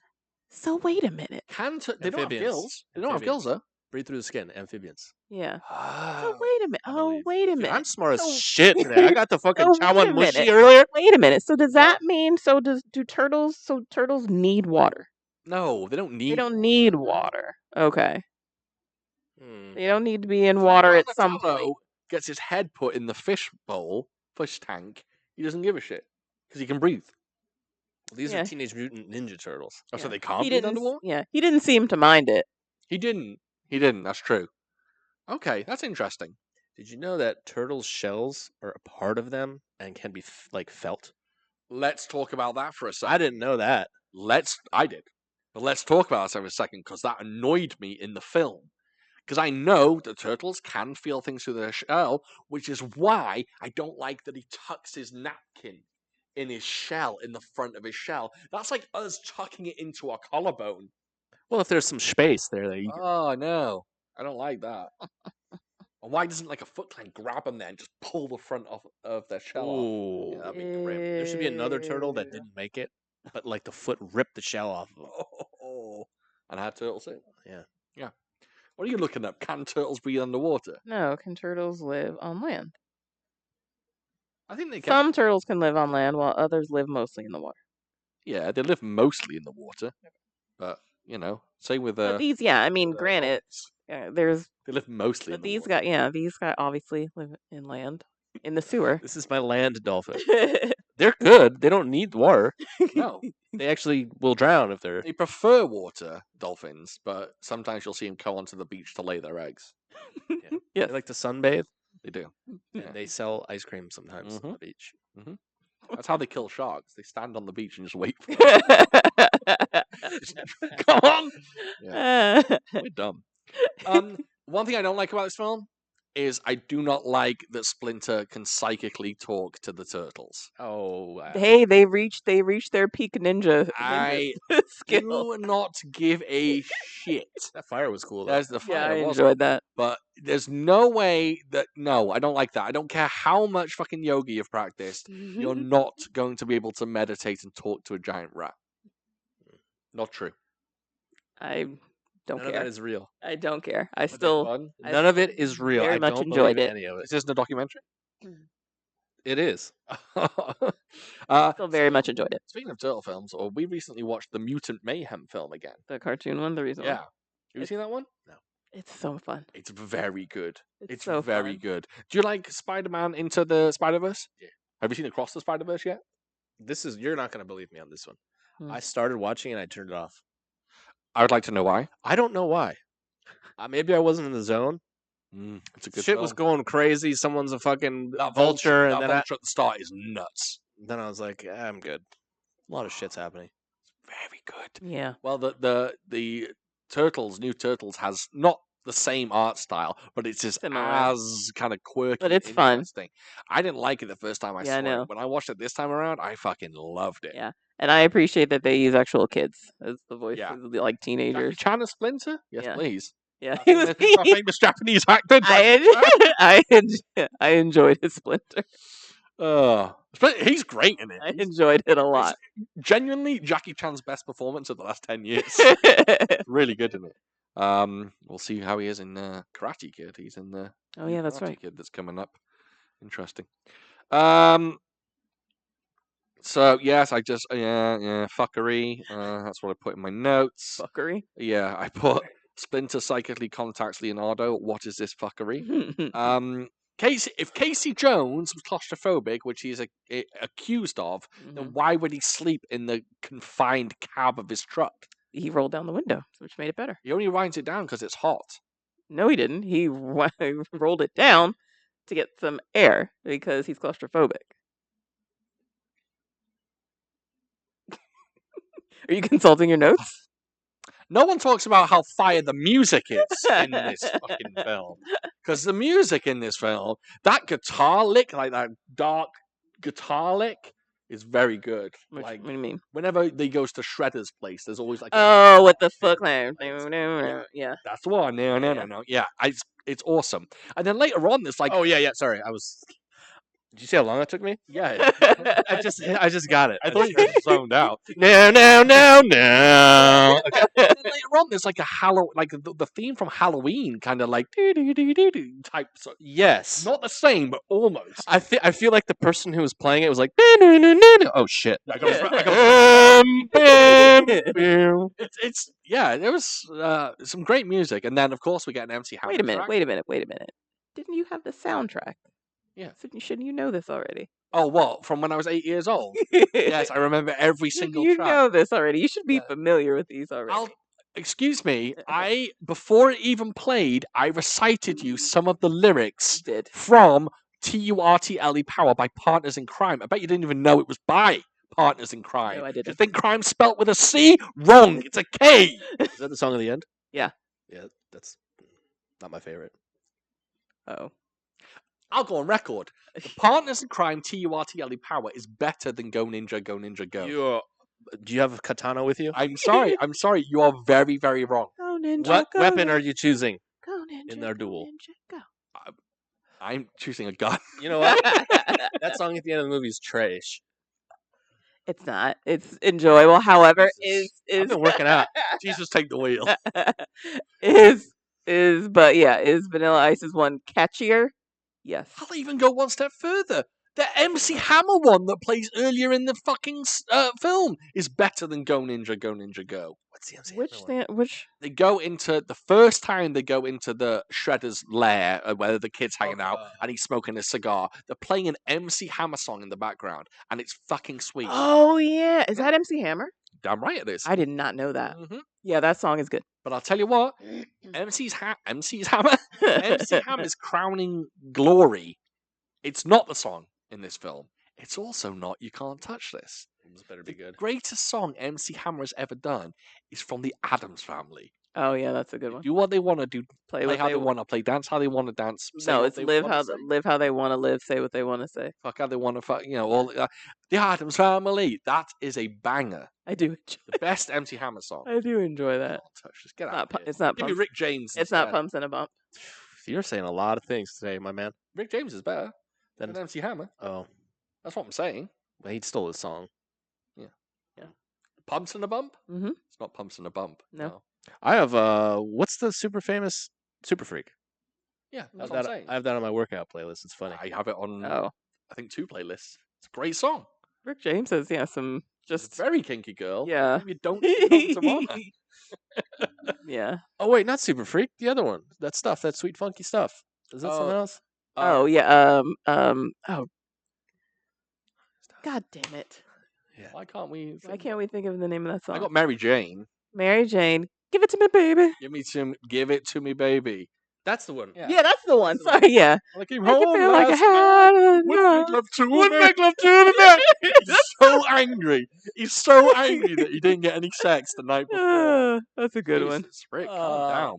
So wait a minute. they don't have Amphibians. gills. They don't have gills, though. Breathe through the skin. Amphibians. Yeah. Oh, So wait a minute. I Oh, believe. wait a Dude, minute. I'm smart as So- shit today. I got the fucking So wait Chawan a mushy minute. earlier. Wait a minute. So does that mean do turtles need water? No, they don't need. They don't need water. Okay. Hmm. They don't need to be in water at some Donatello point. gets his head put in the fish tank. He doesn't give a shit because he can breathe. Well, these Yeah. are Teenage Mutant Ninja Turtles. Oh, so Yeah. they can't He breathe didn't. underwater. Yeah, he didn't seem to mind it. He didn't. He didn't. That's true. Okay, that's interesting. Did you know that turtles' shells are a part of them and can be felt? Let's talk about that for a second. I didn't know that. I did. But let's talk about that for a second because that annoyed me in the film. Because I know that turtles can feel things through their shell, which is why I don't like that he tucks his napkin in his shell, in the front of his shell. That's like us tucking it into our collarbone. Well, if there's some space there, that you Oh, no. I don't like that. And why doesn't like a Foot Clan grab them there and just pull the front of their shell off? Ooh, Yeah, that'd be grim. There should be another turtle that Ew. didn't make it, but like the foot ripped the shell off of him. Oh, and had turtles in. Yeah. Yeah. What are you looking up? Can turtles breathe underwater? No, can turtles live on land? I think they can. Some turtles can live on land, while others live mostly in the water. Yeah, they live mostly in the water. But, you know, same with But these, yeah, I mean, granted, dolphins. there's. They live mostly But in the these water. these guys obviously live in land, in the sewer. This is my land dolphin. They're good. They don't need water. No. They actually will drown if they're. They prefer water, dolphins, but sometimes you'll see them go onto the beach to lay their eggs. They Yes. like to sunbathe. They do. And they sell ice cream sometimes on the beach. That's how they kill sharks. They stand on the beach and just wait for them. Come on. Yeah. We're dumb. One thing I don't like about this film is I do not like that Splinter can psychically talk to the turtles. Oh, wow. Hey, they reached their peak ninja I skill. do not give a shit. That fire was cool, though. There's the Yeah, fire. I wasn't enjoyed that. But there's no way that no, I don't like that. I don't care how much fucking yoga you've practiced. You're not going to be able to meditate and talk to a giant rat. Not true. I don't None of care. that is real. I don't care. I Was it still fun? None of it is real. very I much don't enjoyed believe it. any of it. Is this in a documentary? It is. still very much enjoyed it. Speaking of turtle films, we recently watched the Mutant Mayhem film again. The cartoon one, the reason. Yeah. Have you seen that one? No. It's so fun. It's very good. It's so so very fun. good. Do you like Spider-Man Into the Spider-Verse? Yeah. Have you seen Across the Spider-Verse yet? You're not going to believe me on this one. Hmm. I started watching and I turned it off. I would like to know why. I don't know why. Maybe I wasn't in the zone. It's a good Shit film. was going crazy. Someone's a fucking That vulture, and that then vulture at the start is nuts. then I was like, I'm good. A lot of shit's happening. Very good. Yeah. Well, the Turtles, New Turtles, has not the same art style, but it's just Similar. as kind of quirky. But it's fun. Interesting. I didn't like it the first time I Yeah, I saw know. it. When I watched it this time around, I fucking loved it. Yeah. And I appreciate that they use actual kids as the voices, Yeah. like Jackie teenagers. Chan as Splinter? Yes, Yeah. please. Yeah, Our he was. famous, our famous Japanese actor. Jackie Chan. I enjoyed his Splinter. He's great in it. I enjoyed it a lot. Genuinely, Jackie Chan's best performance of the last 10 years. Really good in it. We'll see how he is in Karate Kid. He's in the Oh yeah, that's Karate right. Kid that's coming up. Interesting. So yes, I just fuckery. That's what I put in my notes. Fuckery. Yeah, I put Splinter psychically contacts Leonardo. What is this fuckery? If Casey Jones was claustrophobic, which he's accused of, then why would he sleep in the confined cab of his truck? He rolled down the window, which made it better. He only winds it down because it's hot. No, he didn't. He rolled it down to get some air because he's claustrophobic. Are you consulting your notes? No one talks about how fire the music is in this fucking film. Because the music in this film, that guitar lick, like that dark guitar lick, is very good. What Like, do you mean? whenever they goes to Shredder's place, there's always like Oh, with the foot clamp. Yeah. that's the one. No. Yeah, it's awesome. And then later on, there's like, Oh yeah. Sorry, Did you see how long that took me? yeah, I just got it. I thought you were zoned out. No. And then later on, there's like the theme from Halloween, kind of like type. So, Yes. not the same, but almost. I feel like the person who was playing it was like, oh shit. I got there was some great music, and then of course we get an MC Hammer. Wait a minute. Didn't you have the soundtrack? Yeah. Shouldn't you know this already? Oh, what? From when I was 8 years old? Yes, I remember every single You track. know this already. You should be Yeah. familiar with these already. Excuse me. Before it even played, I recited you some of the lyrics You did. from TURTLE Power by Partners in Crime. I bet you didn't even know it was by Partners in Crime. No, I Do you didn't. think crime spelt with a C? Wrong. It's a K. Is that the song of the end? Yeah. Yeah, that's not my favorite. Oh. I'll go on record. The Partners in Crime TURTLE Power is better than Go Ninja, Go Ninja, Go. Do you have a katana with you? I'm sorry. You are very, very wrong. Go ninja. What go weapon ninja, are you choosing? Go ninja. in their go duel? ninja, go. I'm choosing a gun. You know what? That song at the end of the movie is trash. It's not. It's enjoyable. However, Jesus. is I've been working out. Jesus, take the wheel. is Vanilla Ice's one catchier? Yes. I'll even go one step further. The MC Hammer one that plays earlier in the fucking film is better than Go Ninja, Go Ninja, Go. What's the MC Which They go into the first time they go into the Shredder's lair where the kid's hanging out and he's smoking a cigar. They're playing an MC Hammer song in the background and it's fucking sweet. Oh yeah. Is that MC Hammer? damn right it is. I did not know that. Mhm. Yeah, that song is good. But I'll tell you what, MC's Hammer, MC Hammer's crowning glory. It's not the song in this film. It's also not "You Can't Touch This." This better be The good. greatest song MC Hammer has ever done is from the Addams Family. Oh yeah, that's a good one. Do what they want to do, Play play what how they they want to play, dance how they want to dance. Say No, what it's they live wanna how say, live how they want to live, say what they want to say. fuck how they want to fuck. All the Addams Family. That is a banger. I do. The best MC Hammer song. I do enjoy that. Can't touch this. Get It's out not. of here. It's not. Give me Pumps. Rick James. It's not instead. pumps and a bump. You're saying a lot of things today, my man. Rick James is better Then than MC Hammer. oh, That's what I'm saying. well, he stole his song. Pumps and a bump? Mhm. It's not pumps and a bump. No. I have what's the super famous Super Freak? Yeah, I that's have what I'm that. saying. I have that on my workout playlist. It's funny. I have it on, Oh, I think, 2 playlists. It's a great song. Rick James has some She's just a very kinky girl. yeah. Maybe don't speak on to Yeah. Oh wait, not Super Freak. The other one. That stuff. That sweet funky stuff. Is that something Oh. else? Oh yeah. Oh. God damn it! Yeah. Why can't we? Why think can't of we think of the name of that it? I song? got Mary Jane. Mary Jane. Give it to me, baby. Give it to me, baby. That's the one. Yeah, that's the one. That's the one. Sorry, yeah. I came I can home feel like I last had night. Wouldn't make love to her. He's so angry. He's so angry that he didn't get any sex the night before. That's a good one. Jesus, Rick, calm down.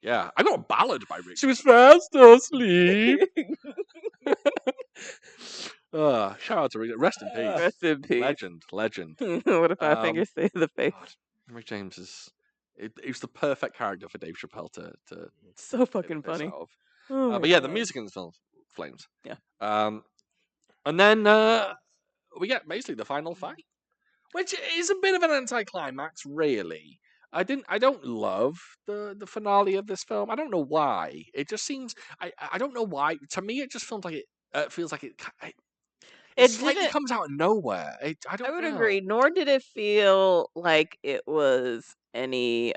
Yeah, I got a ballad by Rick. She was fast asleep. Shout out to Rick. Rest in peace. Rest in peace. Legend. What if I fingers say to the face? God, Rick James is. It was the perfect character for Dave Chappelle to So take the fucking piss funny. out of. Oh my But yeah, the God. music in the film flames. Yeah. And then we get basically the final fight, which is a bit of an anticlimax, really. I don't love the finale of this film. I don't know why. It just seems. I don't know why. To me, it just feels like it slightly didn't. comes out of nowhere. I don't. I would know. agree. Nor did it feel like it was any.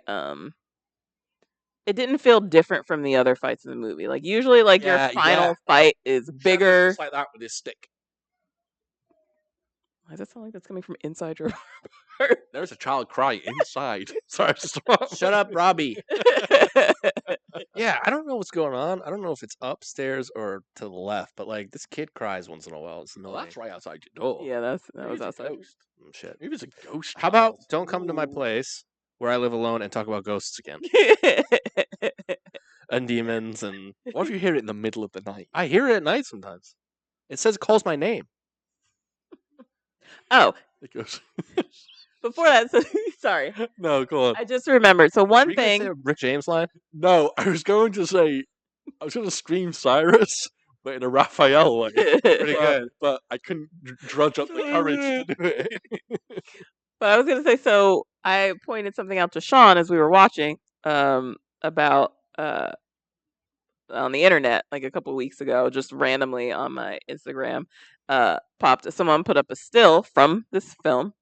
It didn't feel different from the other fights in the movie. Like usually, like your final fight is bigger. Just like that with his stick. Why does that sound like that's coming from inside your There's a child cry inside. Sorry, Shut up, Robbie. Yeah, I don't know what's going on. I don't know if it's upstairs or to the left, but like this kid cries once in a while. It's Well, annoying. that's right outside your door. Yeah, that Maybe was it's a outside. ghost. Shit. Maybe it's a ghost. How about child. don't come to my Ooh. place where I live alone and talk about ghosts again and demons and What if you hear it in the middle of the night? I hear it at night sometimes. It says it calls my name. Oh, It goes. before that, so, sorry, No, go on. I just remembered. So Were one you gonna say thing. a Rick James line? No, I was going to say, I was going to scream Cyrus, but in a Raphael way. Pretty good. But I couldn't drudge up the courage to do it. But I was gonna say, so I pointed something out to Sean as we were watching, about on the internet like a couple weeks ago, just randomly on my Instagram, someone put up a still from this film,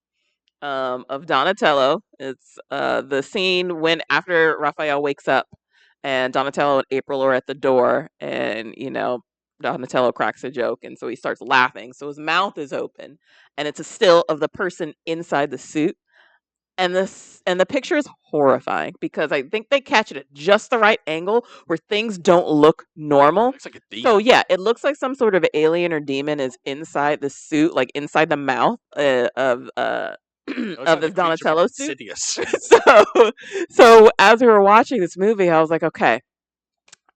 of Donatello. It's the scene when after Raphael wakes up and Donatello and April are at the door, and Donatello cracks a joke, and so he starts laughing. So his mouth is open, and it's a still of the person inside the suit. And the picture is horrifying because I think they catch it at just the right angle where things don't look normal. Looks like a demon. So yeah, it looks like some sort of alien or demon is inside the suit, like inside the mouth of this Donatello suit. Insidious. So as we were watching this movie, I was like, okay,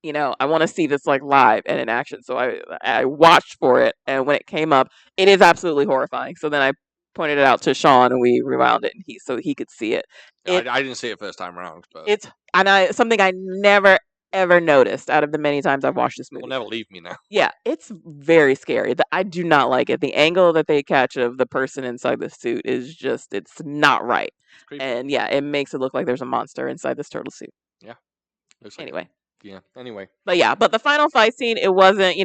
I want to see this like live and in action. So I watched for it, and when it came up, it is absolutely horrifying. So then I pointed it out to Sean, and we rewound it, and so he could see it. I didn't see it first time around, but It's something I never ever noticed out of the many times I've watched this it will movie. never leave me now. Yeah, it's very scary. I do not like it. The angle that they catch of the person inside the suit is just, it's not right. It's creepy. And yeah, it makes it look like there's a monster inside this turtle suit. Looks like Anyway. Yeah. Anyway. But the final fight scene, it wasn't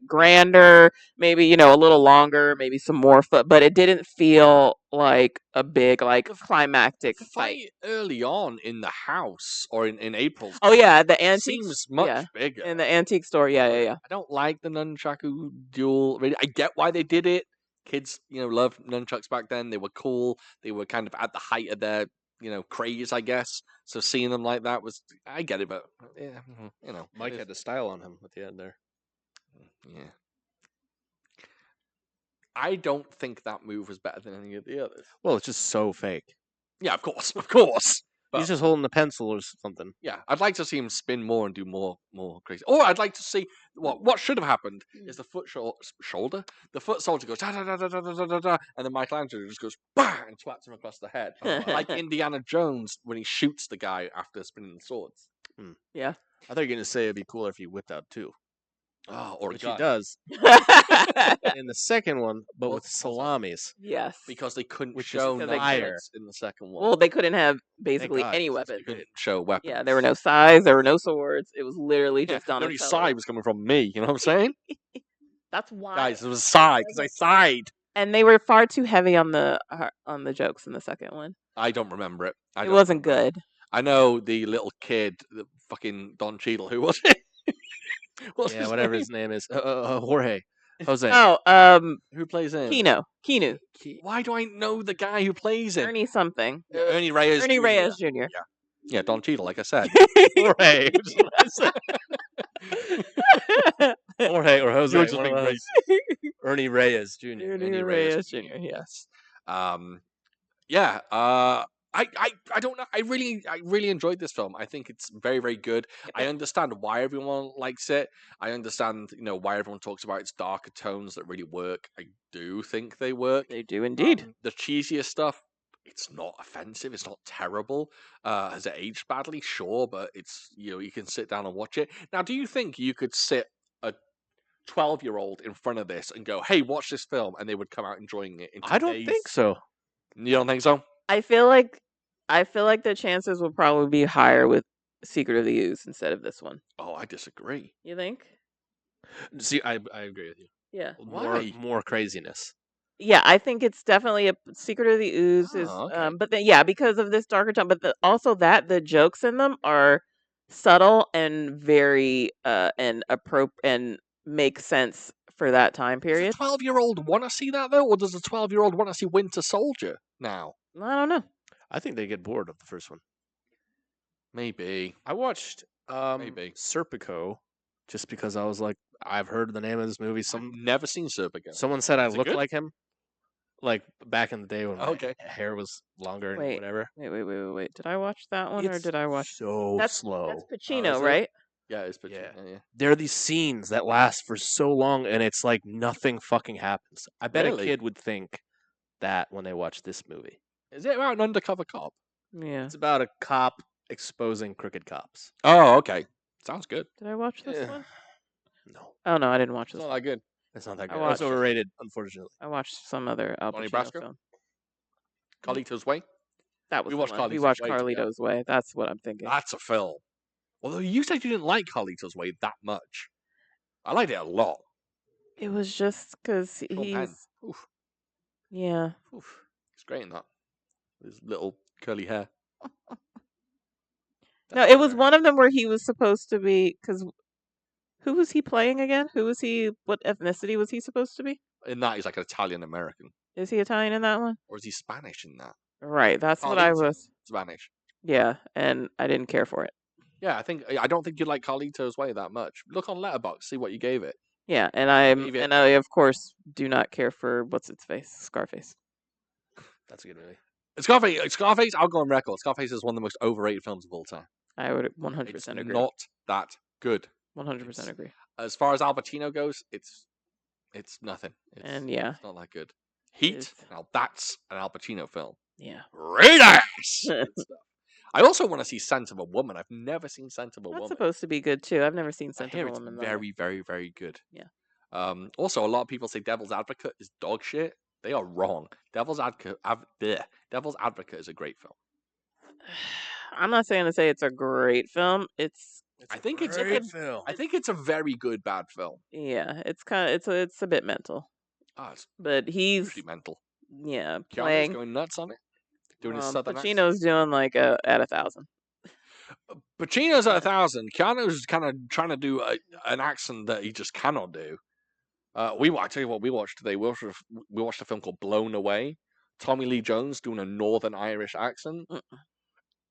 grander, maybe, a little longer, maybe some more but it didn't feel like a big, like, climactic The fight. fight early on in the house or in April's Oh yeah, the antique seems much bigger. in the antique store. Yeah. I don't like the nunchaku duel. Really. I get why they did it. kids, loved nunchucks back then. They were cool. They were kind of at the height of their, craze, I guess. So seeing them like that I get it, but yeah, Mike it had the style on him at the end there. yeah. I don't think that move was better than any of the others. Well, it's just so fake. Yeah, of course, of course. But, He's just holding a pencil or something. yeah, I'd like to see him spin more and do more crazy. Or I'd like to see what should have happened is the foot shoulder. The foot soldier goes da da da da da da da da, and then Michelangelo just goes bah and swats him across the head, like Indiana Jones when he shoots the guy after spinning the swords. Yeah. I thought you were going to say it'd be cooler if he whipped out two. Oh, or Which a he gun. does in the second one, but with salamis. Yes. Because they couldn't Which is show Because they fire. knives in the second one. Well, they couldn't have basically God, any because weapons. They couldn't show weapons. Yeah, there were no scythes, there were no swords. It was literally Yeah, just the only Donatello. side was coming from me. You know what I'm saying? That's why. Guys, it was a side because I sighed. And they were far too heavy on the jokes in the second one. I don't remember it. It wasn't good. I know the little kid, the fucking Don Cheadle. Who was it? Yeah, whatever his name is. Jorge. Jose. Oh, Who plays him? Keanu. Why do I know the guy who plays him? Ernie something. Ernie Reyes. Ernie Jr. Reyes Jr. Yeah, Don Cheadle, like I said. Jorge. Jorge or Jose. You're just one being of those. Ernie Reyes Jr. Ernie Reyes Jr. Yes. Yeah. I don't know. I really enjoyed this film. I think it's very, very good. I understand why everyone likes it. I understand, why everyone talks about its darker tones that really work. I do think they work. They do indeed. The cheesiest stuff, it's not offensive. It's not terrible. Has it aged badly? Sure, but it's you can sit down and watch it. Now, do you think you could sit a 12-year-old in front of this and go, "Hey, watch this film," and they would come out enjoying it? I don't think so. You don't think so? I feel like the chances will probably be higher with Secret of the Ooze instead of this one. Oh, I disagree. You think? See, I agree with you. Yeah. Why? More craziness. Yeah, I think it's definitely a Secret of the Ooze is okay. but then because of this darker tone, but also the jokes in them are subtle and very and make sense for that time period. Does a 12-year-old want to see that though, or does a 12-year-old want to see Winter Soldier now? I don't know. I think they get bored of the first one. Maybe. I watched Maybe. Serpico just because I was like, I've heard the name of this movie. I've never seen Serpico. Someone said I Is it looked good? like him, like back in the day when my Okay. hair was longer and Wait. whatever. Wait. Did I watch that one or It's did I watch? so That's slow? That's Pacino, is it? right? Yeah, it's Yeah. yeah. There are these scenes that last for so long, and it's like nothing fucking happens. I bet Really? a kid would think that when they watch this movie. Is it about an undercover cop? Yeah. It's about a cop exposing crooked cops. Oh, okay. Sounds good. Did I watch this Yeah. one? No, Oh no, I didn't watch It's this not one. that good. it's not that I good. It's watched- overrated, unfortunately. I watched some other Al Donnie Pacino Brasco? film. Carlito's Way. That was We the watched one. We Carlito's watched Way together. Carlito's Way. That's what I'm thinking. That's a film. Although you said you didn't like Carlito's Way that much. I liked it a lot. It was just because Sean Penn. he's Oof. yeah. Oof. He's great in that. His little curly hair. No, it was one of them where he was supposed to be because who was he playing again? Who was he? What ethnicity was he supposed to be? In that, he's like an Italian American. Is he Italian in that one? Or is he Spanish in that? Right. That's what I Carlito. was. Spanish. Yeah, and I didn't care for it. Yeah, I don't think you like Carlito's Way that much. Look on Letterboxd, see what you gave it. Yeah, and Leave it. I of course do not care for what's its face, Scarface. That's a good movie. Scarface, I'll go on record. Scarface is one of the most overrated films of all time. I would It's 100% agree. not that good. 100% agree. As far as Al Pacino goes, it's nothing. And yeah, It's not that good. Heat, is. now that's an Al Pacino film. yeah. Raiders! Good stuff. I also want to see Scent of a Woman. I've never seen Scent of a That's Woman. supposed to be good too. I've never seen I Scent hear of a it's Woman. though. very, very, very good. Yeah. Also, a lot of people say Devil's Advocate is dog shit. They are wrong. Devil's Advocate is a great film. I'm not saying to say it's a great film. I think it's great film. I think it's a very good bad film. Yeah, it's kind of it's a bit mental, It's but he's usually mental. yeah Keanu's playing. going nuts on it. Doing his southern accent. Pacino's doing like at 1,000. Pacino's at 1,000. Keanu's kind of trying to do an accent that he just cannot do. I tell you what, we watched today. We watched a film called Blown Away. Tommy Lee Jones doing a Northern Irish accent.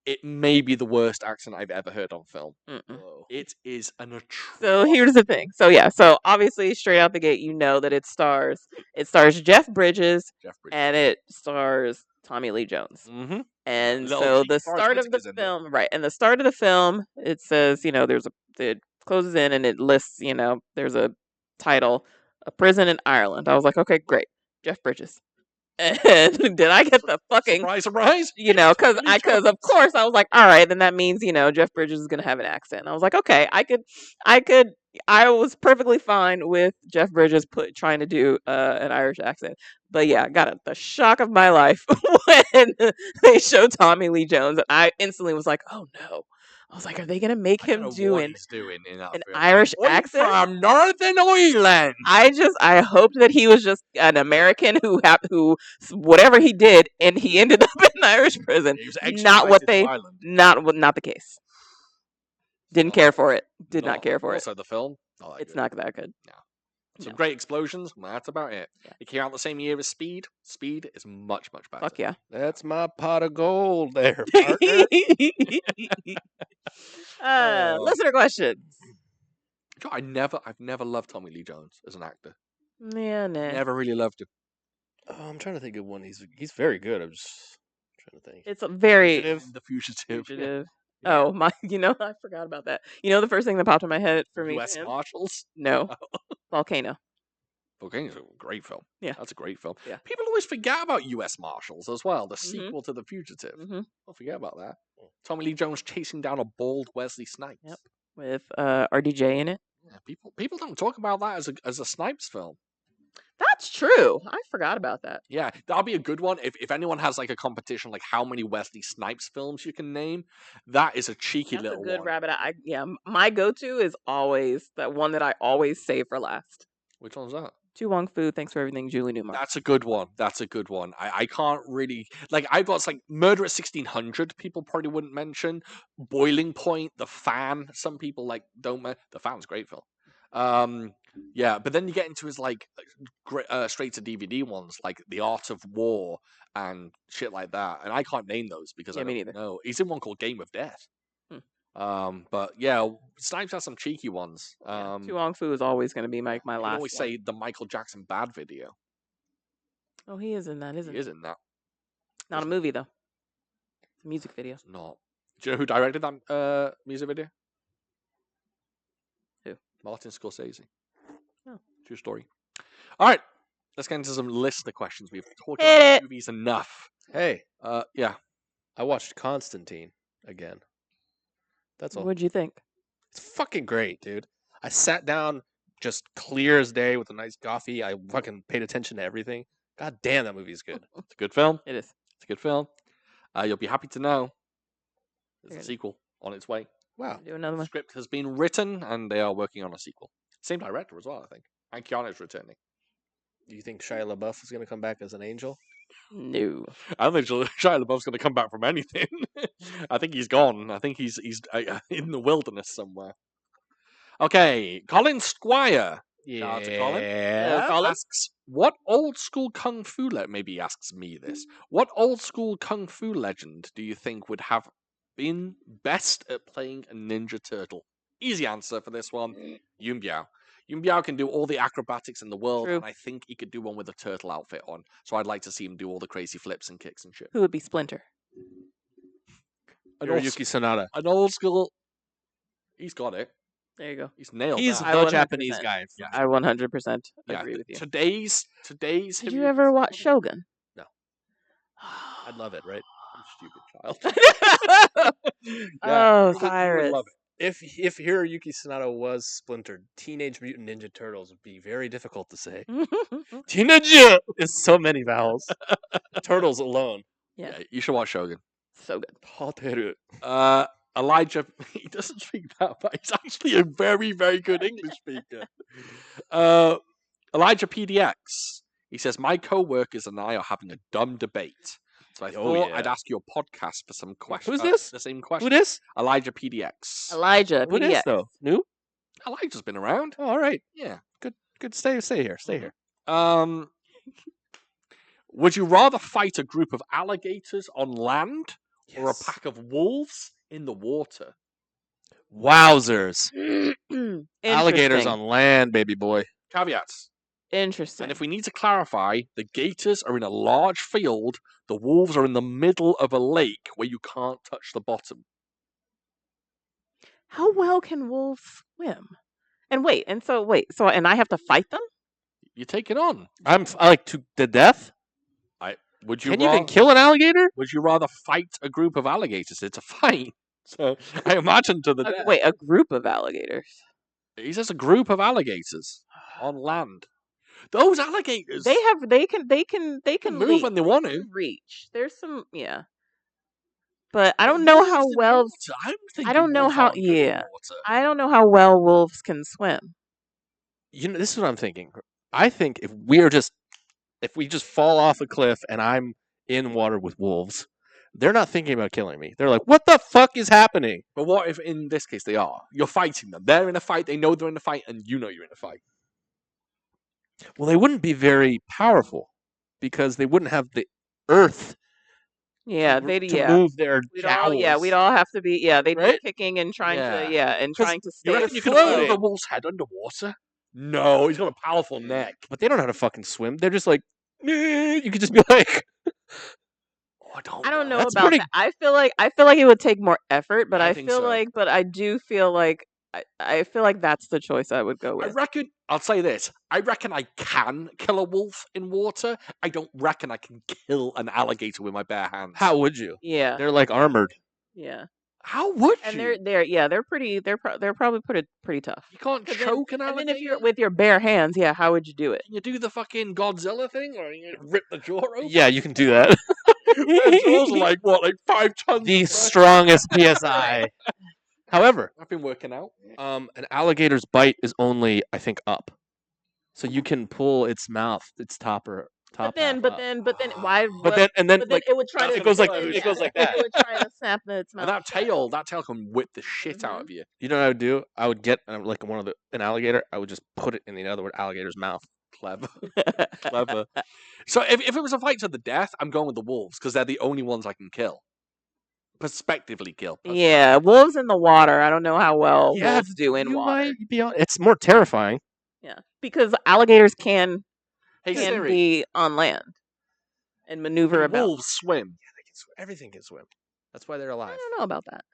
It may be the worst accent I've ever heard on film. Whoa. It is an atrocious. So here's the thing. So yeah, so obviously straight out the gate, you know that it stars Jeff Bridges and it stars Tommy Lee Jones. Mm-hmm. And Little so cheeky the Forrest start of the Whitaker's in there. film, right? And the start of the film, it says, it closes in and it lists, there's a title, A Prison in Ireland. I was like, okay, great, Jeff Bridges. And did I get the fucking surprise? because of course I was like, all right, then that means Jeff Bridges is gonna have an accent. And I was like, okay, I was perfectly fine with Jeff Bridges trying to do an Irish accent, but yeah, I got the shock of my life when they showed Tommy Lee Jones, and I instantly was like, oh no. I was like, are they gonna make him do an Irish accent from Northern Ireland? I hoped that he was just an American who whatever he did, and he ended up in Irish prison. Not the case. Didn't care for it. Did not care for it. Also, the film, It's not that good. No. Some great explosions. That's about it. Yeah. It came out the same year as Speed. Speed is much, much better. Fuck yeah. That's my pot of gold there, partner. Listener questions. I've never loved Tommy Lee Jones as an actor. Yeah, nah. Never really loved him. Oh, I'm trying to think of one. He's very good. I'm just trying to think. It's a very The Fugitive. fugitive. Oh my! I forgot about that. The first thing that popped in my head for me. U.S. Marshals. No, Volcano. Volcano's a great film. Yeah, that's a great film. Yeah. People always forget about U.S. Marshals as well. The sequel to The Fugitive. Mm-hmm. Don't forget about that. Tommy Lee Jones chasing down a bald Wesley Snipes. Yep. With RDJ in it. Yeah, people don't talk about that as a Snipes film. That's true. I forgot about that. Yeah, that'll be a good one. If anyone has like a competition, like how many Wesley Snipes films you can name, that is a cheeky That's little a good one. rabbit. My go-to is always that one that I always save for last. Which one's that? Tu Wong Fu, Thanks for Everything, Julie Newmar. That's a good one. I can't really I've got like Murder at 1600. People probably wouldn't mention Boiling Point, The Fan. Some people don't. The Fan's a great film. Yeah, but then you get into his straight to DVD ones like The Art of War and shit like that, and I can't name those because I don't know. He's in one called Game of Death. But yeah, Snipes has some cheeky ones. Tu Wong Fu is always going to be my last. I always say the Michael Jackson Bad video. Oh, he is in that, isn't he? He is in that. Not a movie though. It's a music video. It's not. Do you know who directed that music video? Who? Martin Scorsese. Oh. True story. All right, let's get into some listener questions. We've talked about movies enough. Hey, yeah. I watched Constantine again. That's all. What'd you think? It's fucking great, dude. I sat down just clear as day with a nice coffee. I fucking paid attention to everything. God damn, that movie is good. It's a good film. It is. It's a good film. You'll be happy to know there's a sequel on its way. Wow. Do another The one. script has been written, and they are working on a sequel. Same director as well, I think. And Keanu's returning. Do you think Shia LaBeouf is going to come back as an angel? No. I don't think Shia LaBeouf's going to come back from anything. I think he's gone. I think he's in the wilderness somewhere. Okay, Colin Squire. Yeah. Colin asks, what old school kung fu maybe he asks me this. What old school kung fu legend do you think would have been best at playing a Ninja Turtle? Easy answer for this one. Yun Biao. Yun Biao can do all the acrobatics in the world, and I think he could do one with a turtle outfit on. So I'd like to see him do all the crazy flips and kicks and shit. Who would be Splinter? Hiroyuki Sanada. An old school. He's got it. There you go. He's nailed He's that. the Japanese guy. Yeah, I 100% agree with you. Today's. Did you ever watch Shogun? No. I'd love it, right? You stupid child. Oh, Cyrus. Love it. If Hiroyuki Sanada was Splinter, Teenage Mutant Ninja Turtles would be very difficult to say. Teenage is so many vowels. Turtles alone. Yeah, you should watch Shogun. So good. Hoteru. Elijah, he doesn't speak that, but he's actually a very, very good English speaker. Elijah PDX. He says, my co-workers and I are having a dumb debate. So I thought I'd ask your podcast for some questions. Who's this? The same question. Who this? Elijah PDX. Elijah Who PDX. this, though? New? Elijah's been around. Oh, all right. Yeah. Good Good. Stay here. Stay here. Would you rather fight a group of alligators on land or a Yes. pack of wolves in the water? Wowzers! Alligators Interesting. on land, baby boy. Caveats. Interesting. And if we need to clarify, the gators are in a large field, the wolves are in the middle of a lake where you can't touch the bottom. How well can wolves swim? And and I have to fight them? You take it on. I like to the death. Would you Can you even rather- kill an alligator? Would you rather fight a group of alligators? It's a fight. So I imagine to the death. Wait, a group of alligators. He says a group of alligators on land. Those alligators. They can move leap, when they want they to. can reach. There's some but I don't know how Wolves in well water. I'm thinking don't know wolves how- aren't good in yeah. water. I don't know how well wolves can swim. You know, this is what I'm thinking. I think if we just fall off a cliff and I'm in water with wolves, they're not thinking about killing me. They're like, "What the fuck is happening?" But what if in this case they are? You're fighting them. They're in a fight. They know they're in a fight, and you know you're in a fight. Well, they wouldn't be very powerful because they wouldn't have the earth Yeah, to, they'd to move their We'd jowls. we'd all have to be they'd Right? be kicking and trying Yeah. and 'Cause trying to You stay reckon you could afloat. hold a wolf's head underwater? No, he's got a powerful neck. But they don't know how to fucking swim. They're just like, "Meh." You could just be like, Oh, I don't know That's about pretty- that. I feel like it would take more effort, but I I think feel so. like I do feel like I feel like that's the choice I would go I with. reckon. I'll say this. I reckon I can kill a wolf in water. I don't reckon I can kill an alligator with my bare hands. "How would you?" Yeah. They're like armored. Yeah. How would And you? they're probably pretty tough. You can't 'Cause then- choke an And alligator. then if you're with your bare hands, how would you do it? Can you do the fucking Godzilla thing, or you rip the jaw open? Yeah, you can do that. Their jaws are like what, like 5 tons? The of flesh? strongest PSI. However, I've been working out. an alligator's bite is only, I think, up, so you can pull its mouth, its top But half then up. why? But then But then like it would try to. it goes like it it goes like that. It would try to snap its mouth. And that tail can whip the shit out of you. You know what I would do? I would get like an alligator. I would just put it in the other alligator's mouth. Clever, clever. So if it was a fight to the death, I'm going with the wolves because they're the only ones I can kill. Prospectively kill. Yeah, wolves in the water. I don't know how well wolves do in You water. might be it's more terrifying. Yeah, because alligators can Hey can Siri, be on land and maneuver can about. wolves swim? They can swim. Everything can swim. That's why they're I alive. don't know about that,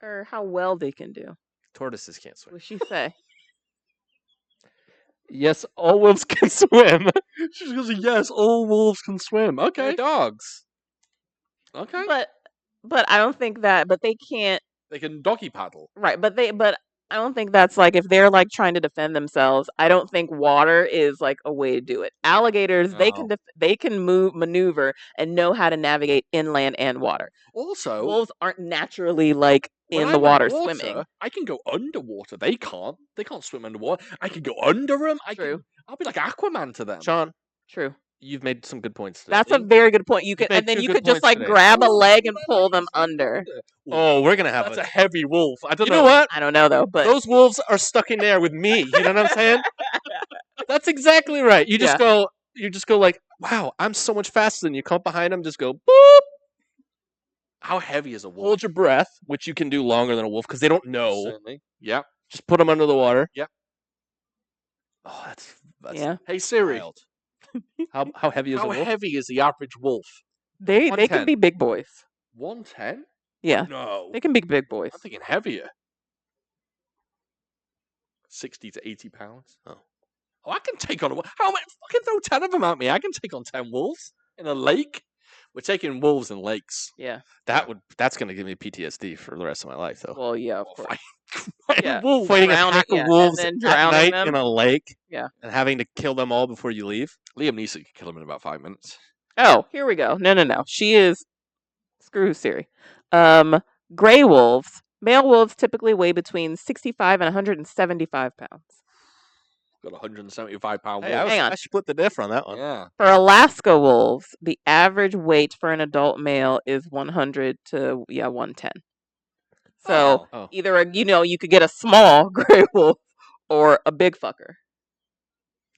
or how well they can do. Tortoises can't swim. What she say? Yes, all wolves can swim. She's going to say yes. All wolves can swim. They're Okay, dogs. okay. But I don't think that. But they can't. They can doggy paddle. Right, but I don't think that's like if they're like trying to defend themselves. I don't think water is like a way to do it. Alligators, they can No. they can maneuver and know how to navigate inland and water. Also, Wolves aren't naturally like when in I'm the water underwater, swimming. I can go underwater. They can't. They can't swim underwater. I can go under them. True. I'll be like Aquaman to them. Sean, True. you've made some good points today. That's a very good point. You could made and then two you good could just points like today. grab a Oh, leg and my pull legs them are under. Oh, we're gonna have That's a heavy wolf. I don't You know what? I don't know though, but Those wolves are stuck in there with me. You know what I'm saying? That's exactly right. You just go like, wow, I'm so much faster than you. Come up behind them, just go boop. How heavy is a wolf? Hold your breath, which you can do longer than a wolf because they don't know. Certainly. Yeah. Just put them under the water. Yep. Oh, that's yeah, Hey Siri, wild. How heavy is a how wolf? heavy is the average wolf? they can 110. be big boys. 110? Yeah, No. they can be big boys. I'm thinking heavier. 60 to 80 pounds. Oh. Oh, I can take on a wolf. How many? Fucking throw 10 of them at me. I can take on 10 wolves in a lake. We're taking wolves in lakes. Yeah. That's gonna give me PTSD for the rest of my life, though. Well, yeah, of Well, course. fighting Yeah. wolves. Fighting a drowning- pack yeah, of and wolves then at drowning night them. in a lake. Yeah. And having to kill them all before you leave. Liam Neeson could kill him in about 5 minutes. Oh, here we go. No. She is screw Siri. Gray wolves. Male wolves typically weigh between 65 and 175 pounds. Got a 175-pound Hey, wolf. Hang on. I split the diff on that one. Yeah. For Alaska wolves, the average weight for an adult male is 100 to 110. So Oh. either you could get a small gray wolf or a big fucker.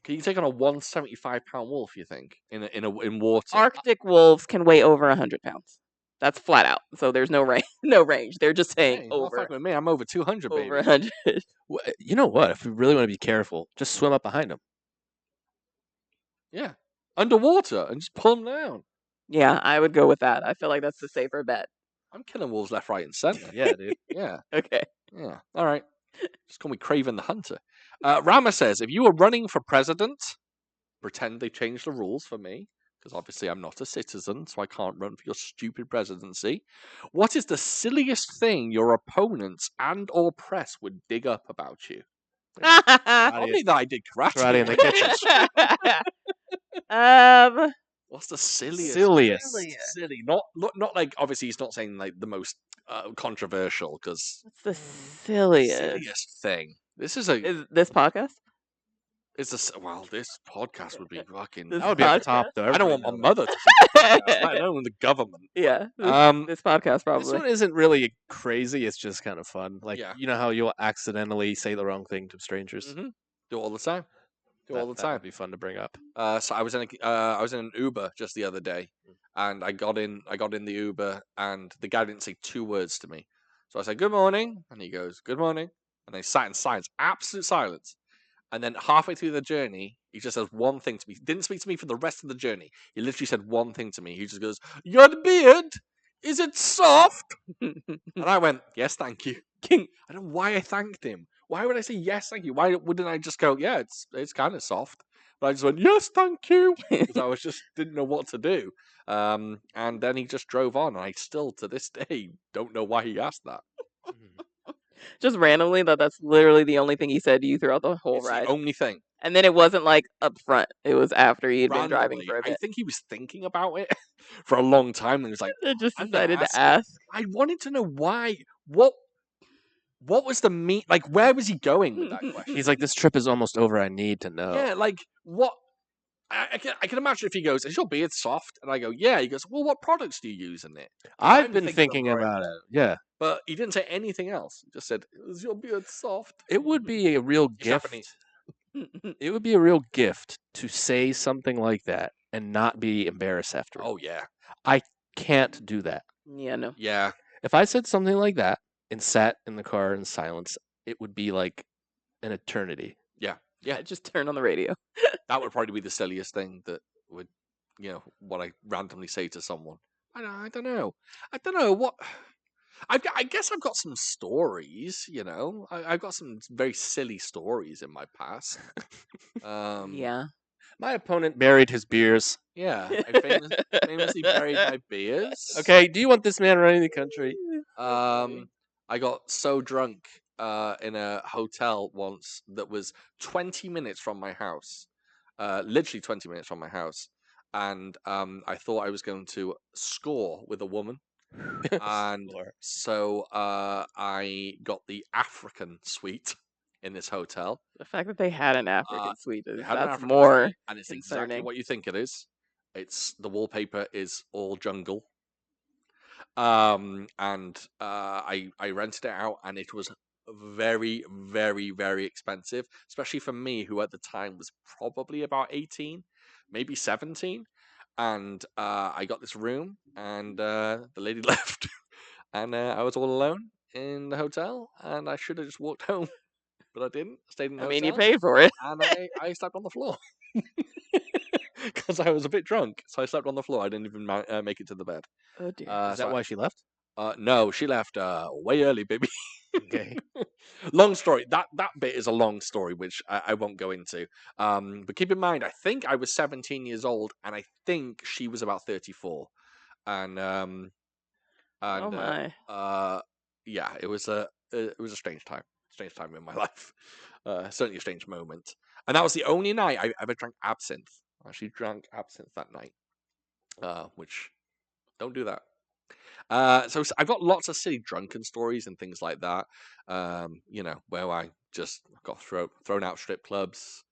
Can you take on a 175-pound wolf? You think in water? Arctic wolves can weigh over 100 pounds. That's flat out. So there's no range. No range. They're just saying Hey, well, over fuck with me. I'm over 200, over baby. 100. You know what? If we really want to be careful, just swim up behind them. Yeah, underwater and just pull them down. Yeah, I would go with that. I feel like that's the safer bet. I'm killing wolves left, right, and center. Yeah, dude. Yeah, Okay. yeah. All right. Just call me Craven the Hunter. Rama says, if you were running for president, pretend they changed the rules for me, because obviously I'm not a citizen, so I can't run for your stupid presidency. What is the silliest thing your opponents and or press would dig up about you? Probably that I did karate. Karate in the kitchen. What's the silliest? Silliest. Silly. Not like, obviously he's not saying like the most controversial, because What's the silliest? silliest thing. This is Is this podcast? well, this podcast would be fucking. This That would be at the podcast? top, though. I don't want Everybody my knows mother to see the podcast, let alone the government. Yeah. This podcast that. This probably. one isn't really crazy. It's just kind of fun. Like, Yeah. you know how you'll accidentally say the wrong thing to strangers? Do it all the time. Do it all the That time. would be fun to bring up. So I was in an Uber just the other day, and I got in the Uber, and the guy didn't say 2 words to me. So I said, "Good morning," and he goes, "Good morning," and they sat in silence, absolute silence. And then halfway through the journey, he just says one thing to me. He didn't speak to me for the rest of the journey. He literally said one thing to me. He just goes, "Your beard, is it soft?" And I went, "Yes, thank you." I don't know why I thanked him. Why would I say yes, thank you? Why wouldn't I just go, "Yeah, it's kind of soft"? But I just went, "Yes, thank you," because I was just didn't know what to do. And then he just drove on, and I still to this day don't know why he asked that. Just randomly, that's literally the only thing he said to you throughout the whole It's ride. the only thing. And then it wasn't like up front. It was after he had been driving Randomly, for a I bit. think he was thinking about it for a long time, and he was like, I just I'm gonna decided ask to him. ask. I wanted to know why. What was the meat? Like, where was he going with that question? He's like, this trip is almost over. I need to know. Yeah, like what? I can imagine if he goes, "Is your beard soft?" And I go, "Yeah." He goes, "Well, what products do you use in it?" I've I'm been thinking thinking of about it. Yeah. But he didn't say anything else. He just said, "Is your beard soft?" It would be a real He's gift. Japanese. It would be a real gift to say something like that and not be embarrassed after. Oh yeah, I can't do that. Yeah, no. yeah. If I said something like that and sat in the car in silence, it would be like an eternity. Yeah. Just turn on the radio. That would probably be the silliest thing that would, what I randomly say to someone. I don't know. I don't know what. I guess I've got some stories. I've got some very silly stories in my past. Yeah. My opponent buried his beers. Yeah. I famously buried my beers. Okay, do you want this man running the country? I got so drunk in a hotel once that was 20 minutes from my house, literally 20 minutes from my house, and I thought I was going to score with a woman, and so I got the African suite in this hotel. The fact that they had an African suite, They had an that's African more suite, and it's exactly concerning. what you think it is. It's the wallpaper is all jungle. And I rented it out, and it was very, very, very expensive, especially for me, who at the time was probably about 18, maybe 17. And I got this room, and the lady left, and I was all alone in the hotel, and I should have just walked home, but I didn't. I stayed in the I hotel. mean, you paid for it. And I slept on the floor because I was a bit drunk, so I slept on the floor. I didn't even make it to the bed. Oh dear. Is that why she left? No, she left way early, baby. Okay. Long story. That bit is a long story, which I won't go into. But keep in mind, I think I was 17 years old, and I think she was about 34. And Oh my. yeah, it was a strange time in my life. Certainly a strange moment. And that was the only night I ever drank absinthe. I actually drank absinthe that night, which don't do that. So I've got lots of silly drunken stories and things like that. Where I just got thrown out strip clubs.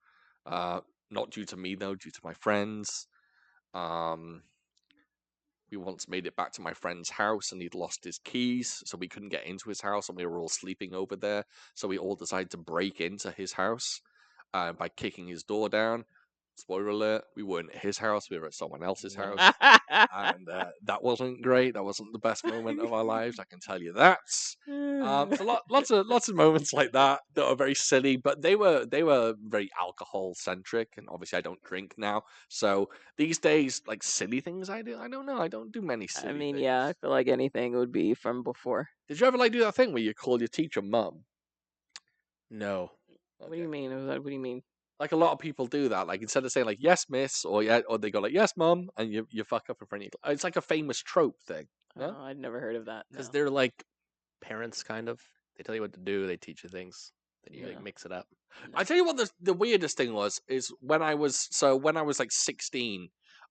Not due to me though, due to my friends. We once made it back to my friend's house, and he'd lost his keys, so we couldn't get into his house, and we were all sleeping over there. So we all decided to break into his house. by kicking his door down. Spoiler alert: we weren't at his house; we were at someone else's house, and that wasn't great. That wasn't the best moment of our lives. I can tell you that. So lots of moments like that are very silly, but they were very alcohol centric, and obviously I don't drink now. So these days, like silly things I don't know. I don't do many silly I mean, things. yeah, I feel like anything would be from before. Did you ever like do that thing where you call your teacher mum? No. What do you mean? What do you mean? Like a lot of people do that. Like instead of saying like yes, miss, or yeah, or they go like yes, mum, and you fuck up in front of you. It's like a famous trope thing. No? Oh, I'd never heard of that. Because No. they're like parents, kind of. They tell you what to do. They teach you things. Then you like Yeah. mix it up. I tell you what, the weirdest thing is when I was like 16.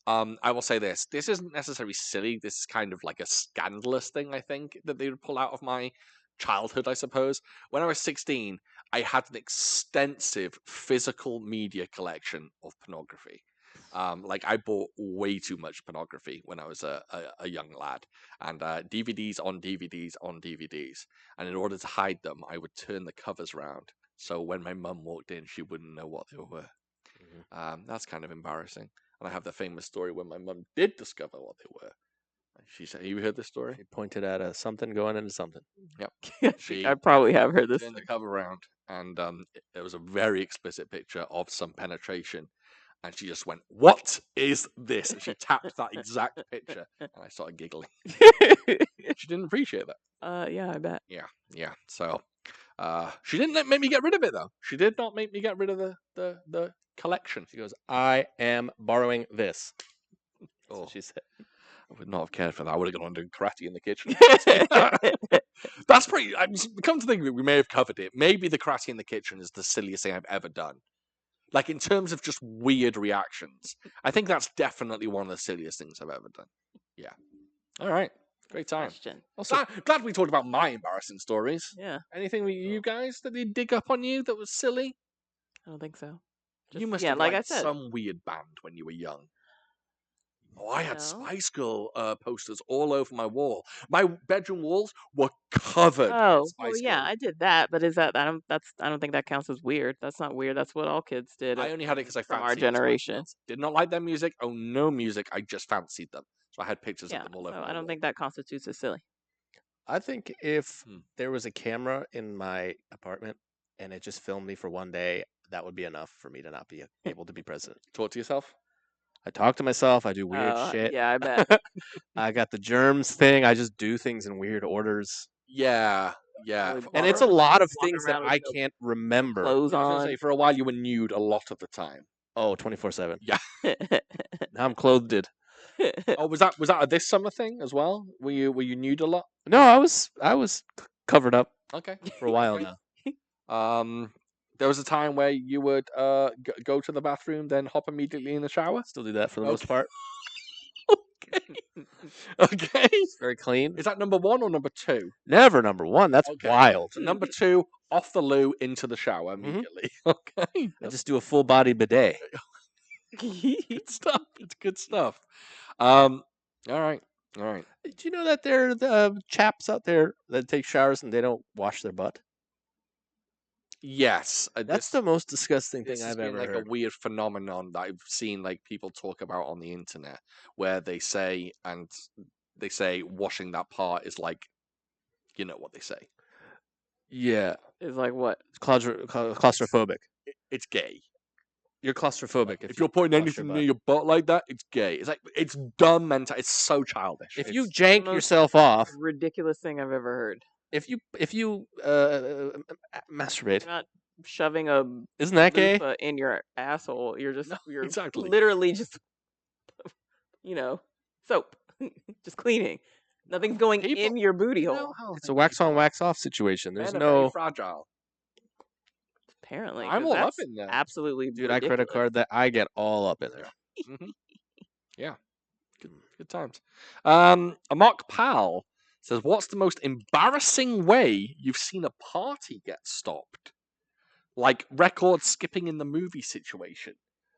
I will say this. This isn't necessarily silly. This is kind of like a scandalous thing. I think that they would pull out of my childhood. I suppose when I was 16, I had an extensive physical media collection of pornography. Like I bought way too much pornography when I was a young lad, and DVDs on DVDs on DVDs. And in order to hide them, I would turn the covers round. So when my mum walked in, she wouldn't know what they were. That's kind of embarrassing. And I have the famous story when my mum did discover what they were. She said, "You heard this story?" She pointed at something going into something. Yep. I probably have heard this. Turned the cover round, and there was a very explicit picture of some penetration. And she just went, "What is this?" And she tapped that exact picture, and I started giggling. She didn't appreciate that. Yeah, I bet. Yeah. So, she didn't make me get rid of it though. She did not make me get rid of the collection. She goes, "I am borrowing this." That's Oh, what she said. I would not have cared for that. I would have gone on doing karate in the kitchen. That's pretty. Come to think of it, we may have covered it. Maybe the karate in the kitchen is the silliest thing I've ever done. Like in terms of just weird reactions, I think that's definitely one of the silliest things I've ever done. Yeah. All right. Great time. Question. Also, glad we talked about my embarrassing stories. Yeah, Anything with you guys that they dig up on you that was silly? I don't think so. You must yeah, have like I liked said. some weird band when you were young. Oh, I had No. Spice Girl posters all over my wall. My bedroom walls were covered. Oh, with Spice well, yeah, Girl. I did that, but is that I don't think that counts as weird. That's not weird. That's what all kids did. I only had it because I from our fancied the Spice generation. Girls. Did not like their music. Oh, no music. I just fancied them. So I had pictures Yeah, of them all so over my I don't wall. think that constitutes as silly. I think if Hmm. there was a camera in my apartment and it just filmed me for one day, that would be enough for me to not be able to be president. Talk to yourself. I talk to myself. I do weird shit. Yeah, I bet. I got the germs thing. I just do things in weird orders. Yeah. Really And it's a lot of walking things that around with I no can't remember. clothes I was gonna on. say, for a while you were nude a lot of the time. Oh, 24/7. Yeah. Now I'm clothed. Oh, was that a this summer thing as well? Were you nude a lot? No, I was covered up Okay. for a while Okay. now. There was a time where you would go to the bathroom, then hop immediately in the shower. Still do that for the most Okay. part. Okay. It's very clean. Is that number 1 or number 2? Never number one. That's Okay. wild. So number 2, off the loo into the shower immediately. Okay. I just do a full body bidet. Good stuff. It's good stuff. All right. Did you know that there are chaps out there that take showers and they don't wash their butt? Yes. That's the most disgusting This thing has I've been ever like heard. a weird phenomenon that I've seen like people talk about on the internet, where they say washing that part is like, you know what they say. Yeah, It's like what? it's claustrophobic. It's gay. You're claustrophobic If you're putting wash your anything butt. near your butt like that, it's gay. It's like it's dumb mental. It's so childish. If you It's- jank most yourself off, Ridiculous thing I've ever heard. if you masturbate, You're not shoving a isn't that gay? loofah in your asshole. You're just No, you're exactly. literally just soap, just cleaning. Nothing's going People- in your booty You hole. know how It's a wax on, wax off situation. There's men are very no fragile. Apparently, I'm 'cause all up that's in there. absolutely dude. I credit ridiculous. card that. I get all up in there. Hmm. Yeah, good times. Amok Pal says, "What's the most embarrassing way you've seen a party get stopped? Like record skipping in the movie situation.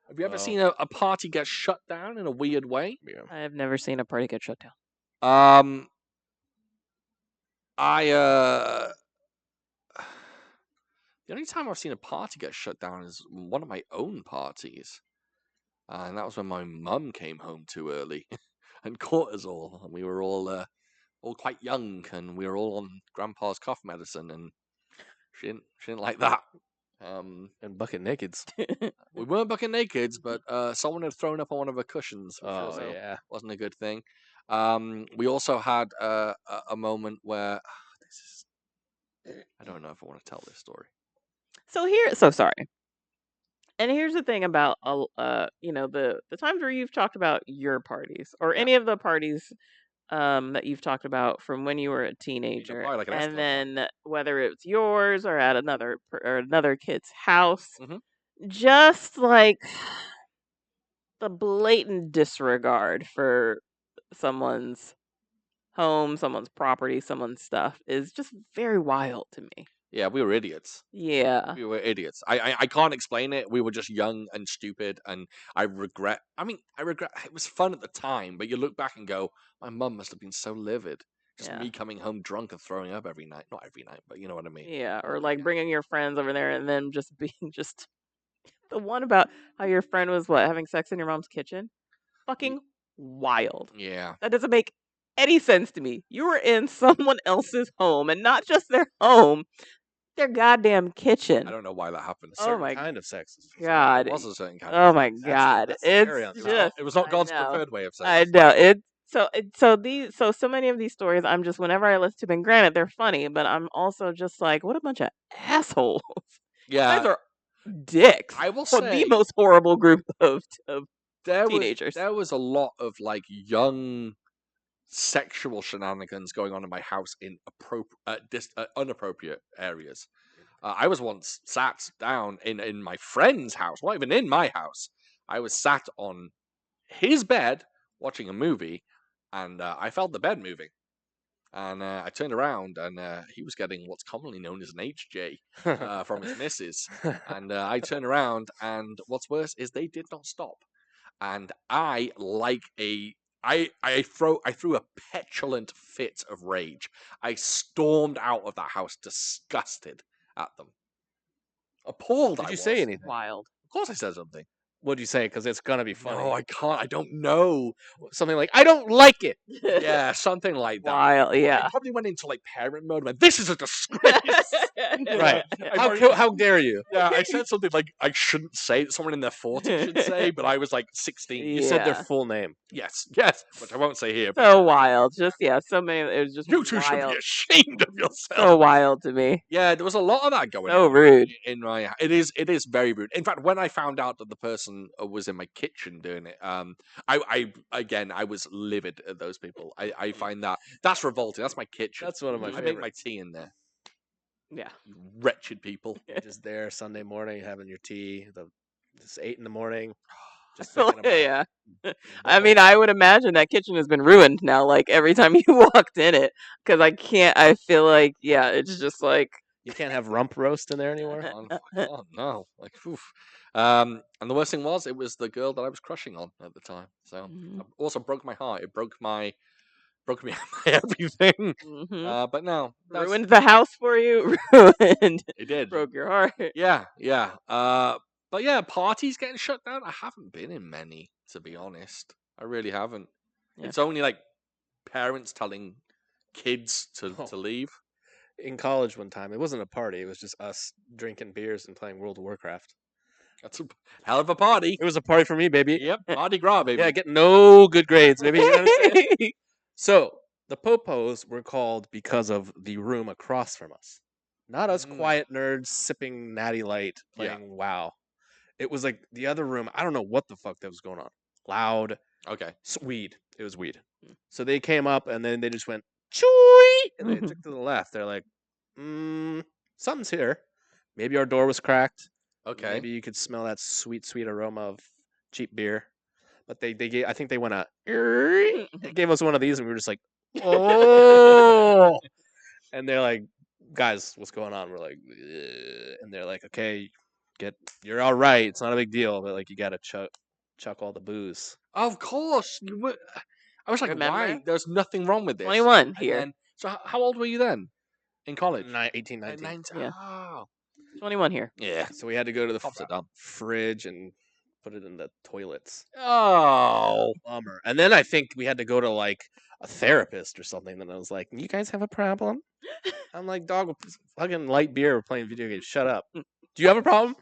Have you ever Well- seen a party get shut down in a weird way? Yeah. I have never seen a party get shut down. The only time I've seen a party get shut down is one of my own parties. And that was when my mum came home too early and caught us all. And we were all quite young, and we were all on Grandpa's cough medicine, and she didn't like that. And bucket nakeds. We weren't bucket nakeds, but someone had thrown up on one of her cushions, which Oh also yeah. wasn't a good thing. We also had a moment where I don't know if I want to tell this story. So sorry. And here's the thing about the times where you've talked about your parties or Yeah. any of the parties that you've talked about from when you were a teenager, probably like an and escort then whether it's yours or at another kid's house, Mhm. just like the blatant disregard for someone's home, someone's property, someone's stuff is just very wild to me. Yeah, we were idiots. Yeah. We were idiots. I can't explain it. We were just young and stupid, and I regret. It was fun at the time, but you look back and go, my mum must have been so livid. Just Yeah. me coming home drunk and throwing up every night. Not every night, but you know what I mean. Yeah, or like bringing your friends over there and then just being just the one about how your friend was having sex in your mom's kitchen. Fucking wild. Yeah. That doesn't make any sense to me. You were in someone else's home, and not just their home, their goddamn kitchen. I don't know why that happened. Oh Certain my kind of sex. God. It was a certain kind Oh of my sex. God. That's the It's cherry on top. just It was not I God's know. preferred way of sex. I know. It's so many of these stories I'm just whenever I listen to them, and granted they're funny, but I'm also just like, what a bunch of assholes. You guys Yeah. are dicks. I will For say the most horrible group of teenagers. there was a lot of like young sexual shenanigans going on in my house in unappropriate areas. I was once sat down in my friend's house, not even in my house. I was sat on his bed watching a movie, and I felt the bed moving. And I turned around, and he was getting what's commonly known as an HJ from his missus. And I turned around, and what's worse is they did not stop. And I threw a petulant fit of rage. I stormed out of that house, disgusted at them, appalled. Did I you was. say anything? Wild. Of course, I said something. What'd you say? Because it's gonna be funny. No, I can't. I don't know. Something like, I don't like it. Yeah, something like that. Wild. I Yeah. probably went into like parent mode. Went, this is a disgrace. Right. How dare you? Yeah, I said something like I shouldn't say that someone in their 40s should say, but I was like 16. You said their Yeah. full name. Yes, which I won't say here. But So wild. Just so many. It was just you two should be wild. ashamed of yourself. So wild to me. Yeah, there was a lot of that going So on. rude. In my, it is very rude. In fact, when I found out that the person was in my kitchen doing it, I was livid at those people. I find that's revolting. That's my kitchen. That's one of my I make favorites. my tea in there. Yeah. You wretched people. You're just there Sunday morning having your tea. It's 8 a.m. Just Oh, thinking about yeah. I mean, I would imagine that kitchen has been ruined now. Like every time you walked in it, because I feel like, yeah, it's just like. you can't have rump roast in there anymore. Oh no! Like, oof. And the worst thing was, it was the girl that I was crushing on at the time. So Mhm. it also broke my heart. It broke me everything. Mhm. But no, Ruined the house for you. Ruined. It did. Broke your heart. Yeah. But yeah, parties getting shut down. I haven't been in many, to be honest. I really haven't. Yeah. It's only like parents telling kids to Oh. leave. In college one time, it wasn't a party. It was just us drinking beers and playing World of Warcraft. That's a hell of a party. It was a party for me, baby. Yep, Mardi Gras, baby. Yeah, getting no good grades, baby. You know what I'm saying? So the popos were called because of the room across from us. Not us quiet nerds sipping natty light playing WoW. It was like the other room. I don't know what the fuck that was going on. Loud. Okay. Weed. It was weed. So they came up and then they just went choo, and they took to the left. They're like, something's here. Maybe our door was cracked. Okay. Maybe you could smell that sweet, sweet aroma of cheap beer. But they gave, I think they went they gave us one of these and we were just like, oh. And they're like, guys, what's going on? We're like, ugh. And they're like, okay, you're all right. It's not a big deal, but like you gotta chuck all the booze. Of course. I was like, Remember? why? There's nothing wrong with this. 21 And here. then- so how old were you then? In college? 18, 19. 19. Yeah. Oh. 21 here. Yeah. So we had to go to the Cops are dumb. fridge and put it in the toilets. Oh. Bummer. And then I think we had to go to like a therapist or something. Then I was like, "You guys have a problem?" I'm like, "Dog, fucking light beer. We're playing video games. Shut up. Do you have a problem?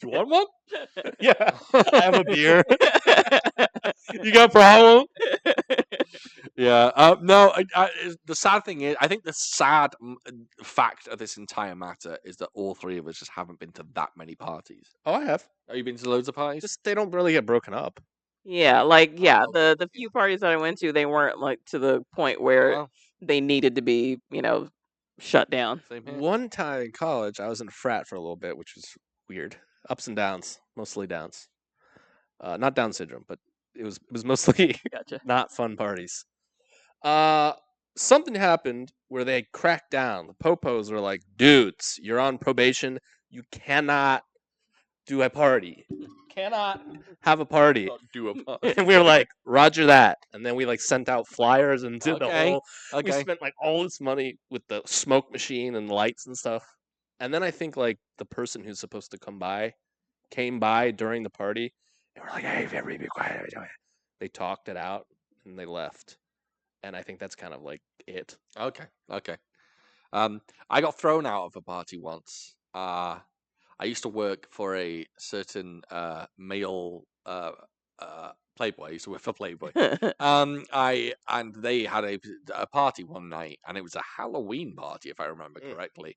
You want one? Yeah, I have a beer. You got a problem?" Yeah. No. The sad thing is, I think the sad fact of this entire matter is that all three of us just haven't been to that many parties. Oh, I have. Have you been to loads of parties? Just they don't really get broken up. Yeah, like Oh, the few parties that I went to, they weren't like to the point where well, they needed to be, shut down. same here. One time in college, I was in a frat for a little bit, which was weird. Ups and downs, mostly downs. Not Down syndrome, but it was mostly Gotcha. not fun parties. Something happened where they cracked down. The popos were like, "Dudes, you're on probation. You cannot do a party. Cannot have a party." Not do a party. And we were like, "Roger that." And then we like sent out flyers and did the Okay, whole. We Okay. spent like all this money with the smoke machine and lights and stuff. And then I think like the person who's supposed to come by came by during the party and we're like, "Hey, everybody be quiet." They talked it out and they left. And I think that's kind of like it. Okay. I got thrown out of a party once. I used to work for a certain male Playboy. I used to work for Playboy. And they had a party one night, and it was a Halloween party, if I remember correctly.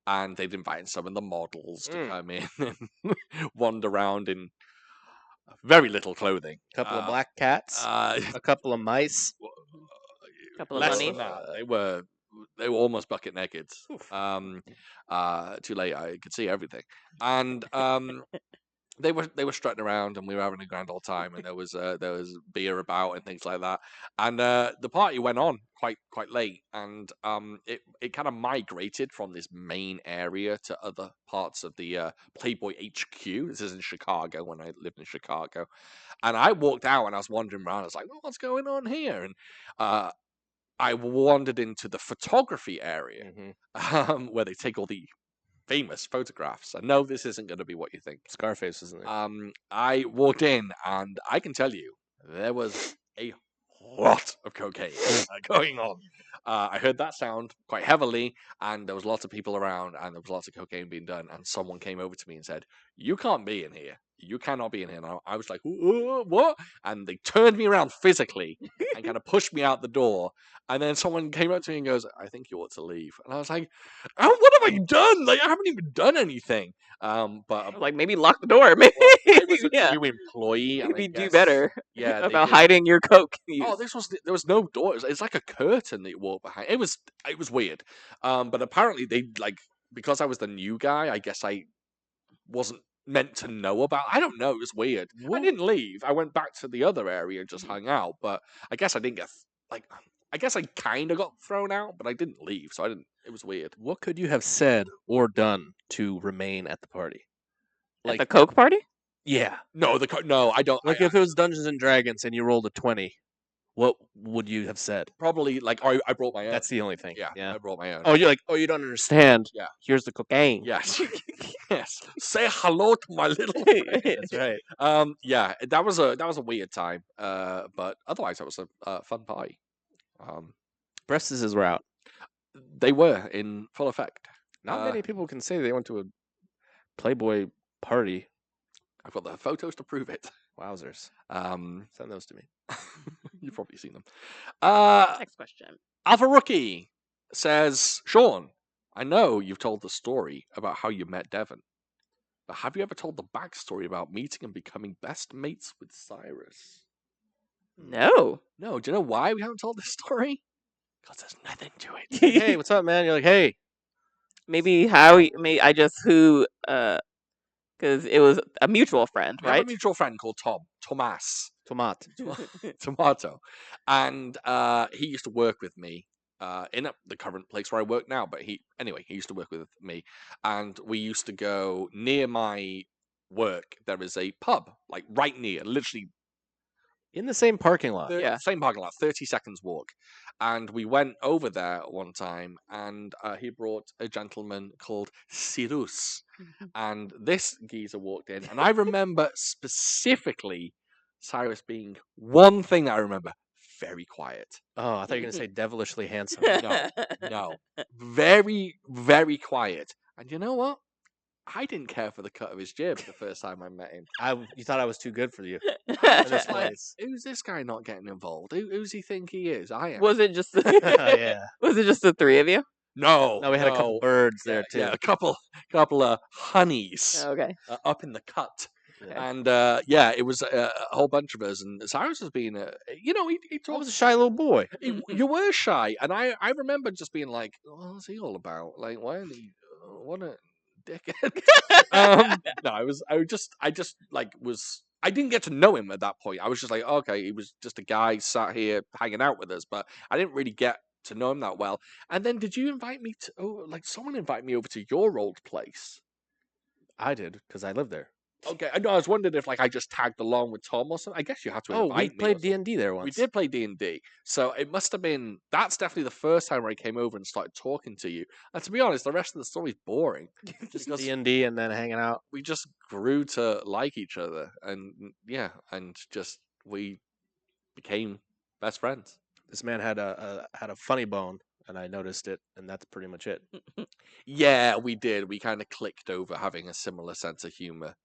And they'd invited some of the models to come in and wander around in very little clothing. A couple of black cats, a couple of mice. Couple of Less bunnies. than that. They were almost bucket naked. Too late. I could see everything, and they were strutting around, and we were having a grand old time, and there was beer about and things like that, and the party went on quite late, and it kind of migrated from this main area to other parts of the Playboy HQ. This is in Chicago when I lived in Chicago, and I walked out and I was wandering around. I was like, "Well, what's going on here?" And I wandered into the photography area, where they take all the famous photographs. And no, this isn't going to be what you think. Scarface, isn't it? I walked in, and I can tell you, there was a lot of cocaine going on. I heard that sound quite heavily, and there was lots of people around, and there was lots of cocaine being done. And someone came over to me and said, "You can't be in here. You cannot be in here." And I was like, "What?" And they turned me around physically and kind of pushed me out the door. And then someone came up to me and goes, "I think you ought to leave." And I was like, "Oh, what have I done? Like, I haven't even done anything." But Like maybe lock the door. Maybe I was a yeah. new employee, and I Maybe do guess- better Yeah, they about did. hiding your coke use. Oh, there was no door. It's like a curtain that you walk behind. It was weird. But apparently they because I was the new guy. I guess I wasn't meant to know about. I don't know. It was weird. I didn't leave. I went back to the other area and just hung out. But I guess I didn't get I guess I kind of got thrown out, but I didn't leave. So I didn't. It was weird. What could you have said or done to remain at the party? At the coke party? Yeah. No, no, I don't. Like if it was Dungeons and Dragons and you rolled a 20, what would you have said? Probably I brought my own. That's the only thing. Yeah, I brought my own. Oh, you're like, oh, you don't understand. Yeah. Here's the cocaine. Yes. Yes. Say hello to my little That's right. yeah, that was a weird time. But otherwise that was a fun party. Breasts were out. They were in full effect. Not many people can say they went to a Playboy party. I've got the photos to prove it. Wowzers. Send those to me. You've probably seen them. Next question. Alpha Rookie says, "Sean, I know you've told the story about how you met Devan, but have you ever told the backstory about meeting and becoming best mates with Cyrus?" No. No, do you know why we haven't told this story? Because there's nothing to it. Hey, what's up, man? You're like, hey. Maybe I just because it was a mutual friend, We have right? a mutual friend called Tomas, Tomat. Tomato, and he used to work with me in the current place where I work now. But he used to work with me, and we used to go near my work. There is a pub, like right near, literally In the same parking lot. Yeah. same parking lot, 30 seconds walk. And we went over there one time, and he brought a gentleman called Cyrus. And this geezer walked in, and I remember specifically Cyrus being one thing I remember very quiet. Oh, I thought you were gonna say devilishly handsome. No, very, very quiet. And you know what? I didn't care for the cut of his jib the first time I met him. You thought I was too good for you. I was this just like, place. who's this guy not getting involved? Who's he think he is? I am. Was it just Yeah. was it just the three of you? No, No, we had a couple birds there too. Yeah, a couple of honeys Okay. up in the cut. Yeah. And it was a whole bunch of us. And Cyrus has been, he I talked. was a shy little boy. You were shy, and I remember just being like, "What's he all about? Like, why is he? What a dickhead!" No, I didn't get to know him at that point. I was just like, okay, he was just a guy sat here hanging out with us, but I didn't really get to know him that well. And then, did you invite me to? Oh, like someone invited me over to your old place. I did because I lived there. Okay, I know. I was wondering if I just tagged along with Tom or something. I guess you had to invite we me. played D&D there once. We did play D&D, so it must have been. That's definitely the first time where I came over and started talking to you. And to be honest, the rest of the story's boring. Just D&D and then hanging out. We just grew to like each other, and just we became best friends. This man had a funny bone, and I noticed it, and that's pretty much it. Yeah, we did. We kind of clicked over having a similar sense of humor.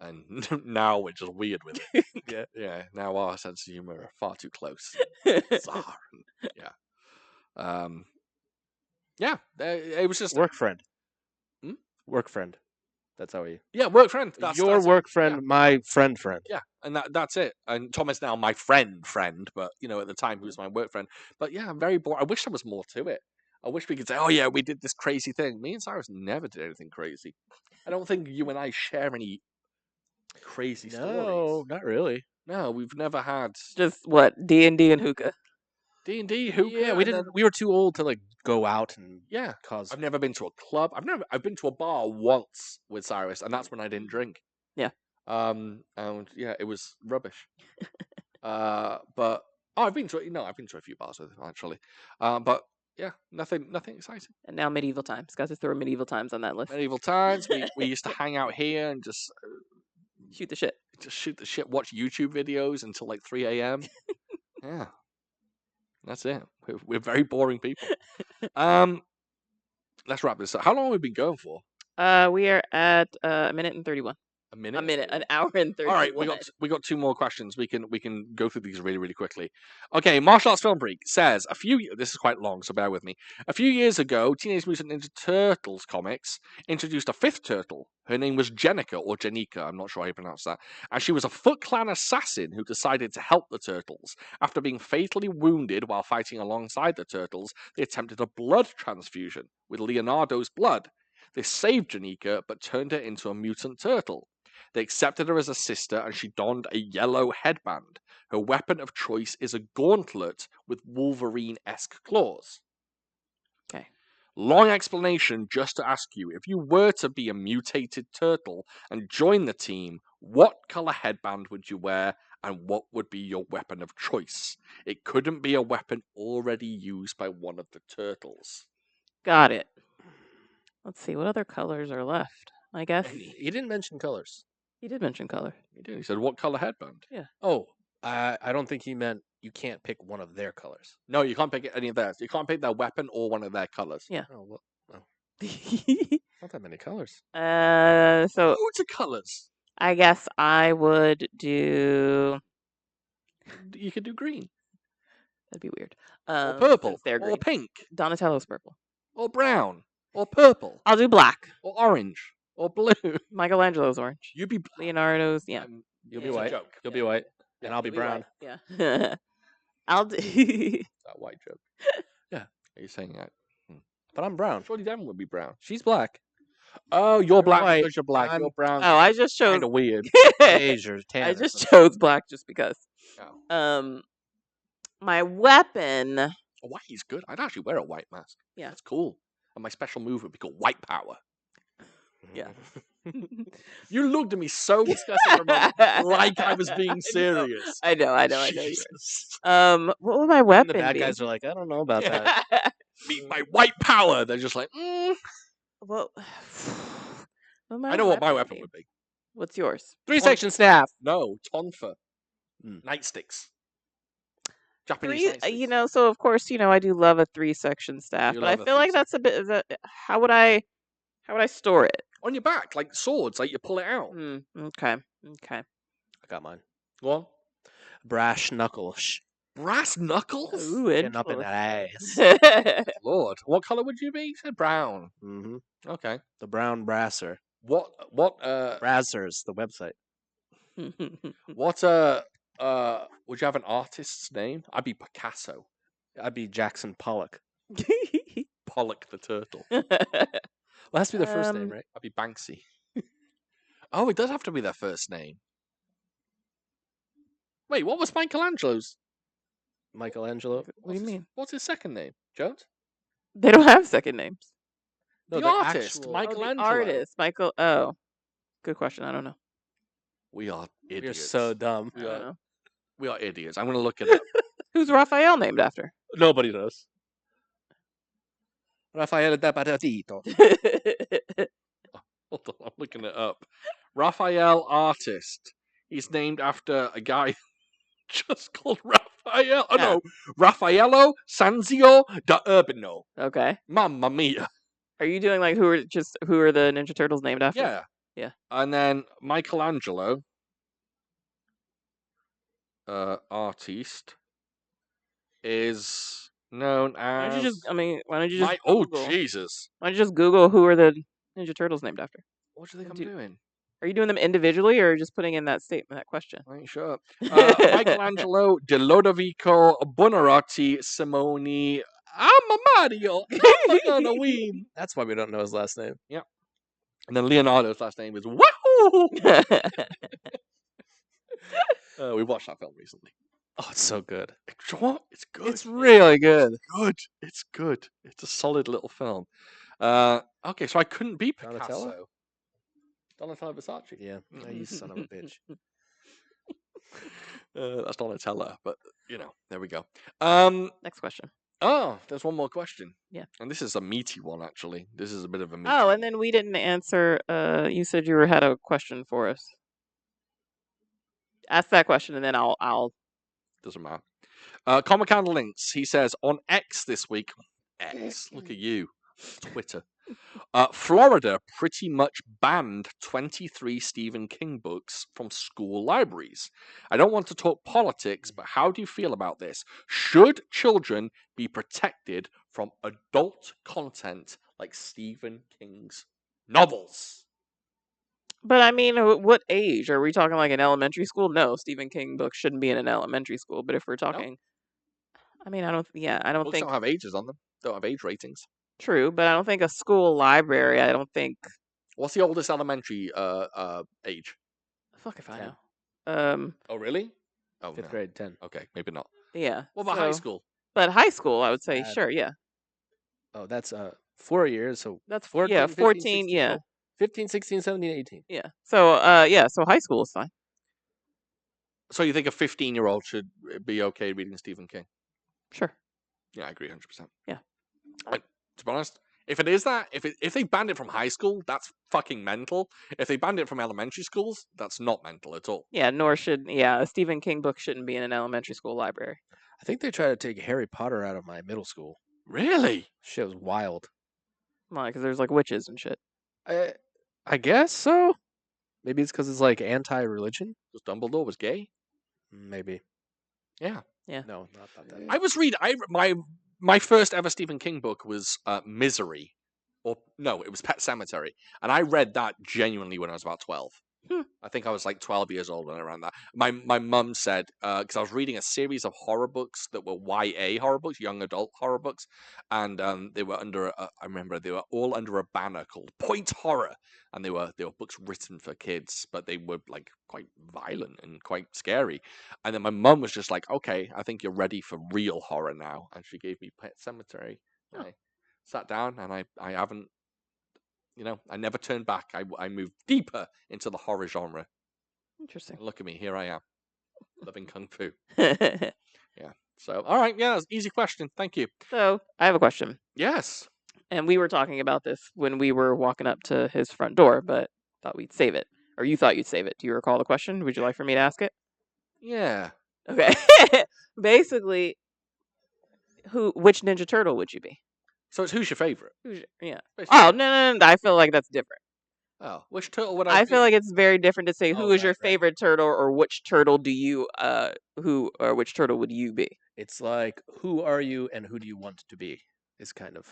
And now we're just weird with it. Yeah. Now our sense of humor are far too close. Bizarre. It was just Work friend. Hmm? Work friend. That's how we. Yeah, work friend. Your that's work it. friend, my friend. Yeah, and that's it. And Tom is now my friend, but at the time he was my work friend. But yeah, I'm very bored. I wish there was more to it. I wish we could say, oh yeah, we did this crazy thing. Me and Cyrus never did anything crazy. I don't think you and I share any crazy No, stories. not really. No, we've never had Just what D&D and hookah. D&D, hookah. Yeah, we didn't. We were too old to go out and Yeah, cause. I've never been to a club. I've been to a bar once with Cyrus, and that's when I didn't drink. Yeah. And yeah, it was rubbish. But I've been to a few bars with him actually. But yeah, nothing exciting. And now medieval times. Got to throw medieval times on that list. Medieval times. We used to hang out here and just Shoot the shit. shoot the shit, watch YouTube videos until 3 a.m. Yeah. That's it. We're very boring people. Let's wrap this up. How long have we been going for? We are at a minute and 31. A minute? An hour and 31. All right, we got two more questions. We can go through these really, really quickly. Okay, Martial Arts Film Freak says this is quite long, so bear with me. A few years ago, Teenage Mutant Ninja Turtles comics introduced a fifth turtle. Her name was Jenica or Jenica, I'm not sure how you pronounce that. And she was a Foot Clan assassin who decided to help the turtles. After being fatally wounded while fighting alongside the turtles, they attempted a blood transfusion with Leonardo's blood. This saved Jenica, but turned her into a mutant turtle. They accepted her as a sister, and she donned a yellow headband. Her weapon of choice is a gauntlet with Wolverine-esque claws. Okay. Long explanation just to ask you, if you were to be a mutated turtle and join the team, what color headband would you wear, and what would be your weapon of choice? It couldn't be a weapon already used by one of the turtles. Got it. Let's see, what other colors are left? I guess He didn't mention colors. he did mention color. He did. He said, what color headband? Oh, I don't think he meant you can't pick one of their colors. No, you can't pick any of theirs. You can't pick their weapon or one of their colors. Yeah. Oh, well, not that many colors. So Loads of colors. I guess I would do. You could do green, That'd be weird. or purple, since they're or green. pink, Donatello's purple. or brown, or purple, I'll do black. or orange, or blue. Michelangelo's orange. You'd be Leonardo's, yeah. You'll be It's a white. joke. You'll be white, and I'll be brown. Yeah. I'll do. that white joke. Yeah. Are you saying that? But I'm brown. Surely Devon would be brown. She's black. Oh, you're black white. because you're black. I'm- You're brown. Oh, I just chose. Kind of weird. Beige or tan. I or just something. chose black just because. Oh. My weapon. A white is good. I'd actually wear a white mask. Yeah. That's cool. And my special move would be called White Power. Yeah. You looked at me so disgusted for a moment, like I was being serious. I know. You are. Jesus. What would my And weapon the bad be? guys are like, I don't know about that. Meet my white power. They're just like, Well, what I know what my weapon would be. What's yours? 3-section snap. No, tonfa. Mm. Nightsticks. Japanese Three, nightsticks. so of course, I do love a 3-section staff, You but I love a feel like that's a bit of a. How would I store it? On your back, like swords, like you pull it out. Okay. I got mine. Go on. Brash knuckles. Brass knuckles? Ooh, Getting up in that ass. interesting. Lord. What color would you be? You said brown. Mm-hmm. Okay. The brown brasser. What Brazzers, the website. Would you have an artist's name? I'd be Picasso. I'd be Jackson Pollock. Pollock the turtle. Well, it has to be their first name, right? I'd be Banksy. Oh, it does have to be their first name. Wait, what was Michelangelo's? Michelangelo. What do you mean? What's his second name? Jones? They don't have second names. No, the the artist, actual- Michelangelo. The artist, Michael. Oh, good question. I don't know. We are idiots. You're so dumb. I don't know. We are idiots. I'm going to look it up. Who's Raphael named after? Nobody knows. Raffaele da Patatito. Hold on, I'm looking it up. Raphael artist. He's named after a guy just called Raphael. Oh no, Raffaello Sanzio da Urbino. Okay. Mamma mia. Are you doing like who are the Ninja Turtles named after? Yeah. Yeah. And then Michelangelo, artist, is known Why as. don't you just? Why don't you just? Oh Google, Jesus! Why don't you just Google who are the Ninja Turtles named after? What do you think Do- I'm doing? Are you doing them individually or just putting in that statement, that question? I ain't sure. Michelangelo de Lodovico Buonarroti Simone. I'm a Mario. I'm gonna win. That's why we don't know his last name. And then Leonardo's last name is Wahoo. We watched that film recently. Oh, it's so good. What? It's good. It's really good. good. It's good. It's a solid little film. Okay, so I couldn't be Picasso. Donatello? Donatello Versace. Yeah. Oh, you son of a bitch. That's Donatello, but there we go. Next question. Oh, there's one more question. Yeah. And this is a meaty one, actually. This is a bit of a meaty Oh, and then we didn't answer. You said you had a question for us. Ask that question, and then I'll. Doesn't matter. Comic Candle Links, he says, on X this week. X, look at you. Twitter. Florida pretty much banned 23 Stephen King books from school libraries. I don't want to talk politics, but how do you feel about this? Should children be protected from adult content like Stephen King's novels? But what age are we talking? Like in elementary school? No, Stephen King books shouldn't be in an elementary school. But if we're talking, I don't. Yeah, I don't Books think. don't have ages on them. Don't have age ratings. True, but I don't think a school library. I don't think. What's the oldest elementary age? Fuck if I 10. know. Oh, really? Oh, 5th no. grade, 10. Okay, maybe not. Yeah. What about high so- school? But high school, I would say, Bad. sure, yeah. Oh, that's 4 years. So That's 14, yeah, 15, 14, 16, yeah. 15, 16, 17, 18. Yeah. So so high school is fine. So you think a 15-year-old should be okay reading Stephen King? Sure. Yeah, I agree 100%. Yeah. To be honest, if it is that, if they banned it from high school, that's fucking mental. If they banned it from elementary schools, that's not mental at all. Yeah, nor should a Stephen King book shouldn't be in an elementary school library. I think they tried to take Harry Potter out of my middle school. Really? Shit was wild. Why? Because there's like witches and shit. I guess so. Maybe it's because it's like anti-religion. Because Dumbledore was gay? Maybe. Yeah. Yeah. No, not about that. I was reading. My first ever Stephen King book was Misery, or no, it was Pet Sematary, and I read that genuinely when I was about 12. I think I was like 12 years old when I ran that. My mum said, because I was reading a series of horror books that were YA horror books, young adult horror books, and they were under. I remember they were all under a banner called Point Horror, and they were books written for kids, but they were like quite violent and quite scary. And then my mum was just like, "Okay, I think you're ready for real horror now," and she gave me Pet Sematary. Oh. I sat down and I haven't I never turned back. I moved deeper into the horror genre. Interesting. And look at me, here I am, loving kung fu. So Yeah. So, all right, yeah, that's an easy question. Thank you. I have a question, Yes. and we were talking about this when we were walking up to his front door, but thought we'd save it, or you thought you'd save it. Do you recall the question? Would you like for me to ask it? Yeah. Okay. Basically, which Ninja Turtle would you be? So it's who's your favorite? Yeah. Basically. Oh no! I feel like that's different. Oh, which turtle would I I be? feel like it's very different to say Oh, who is your right, right. favorite turtle or which turtle do you which turtle would you be? It's like, who are you and who do you want to be? Is kind of.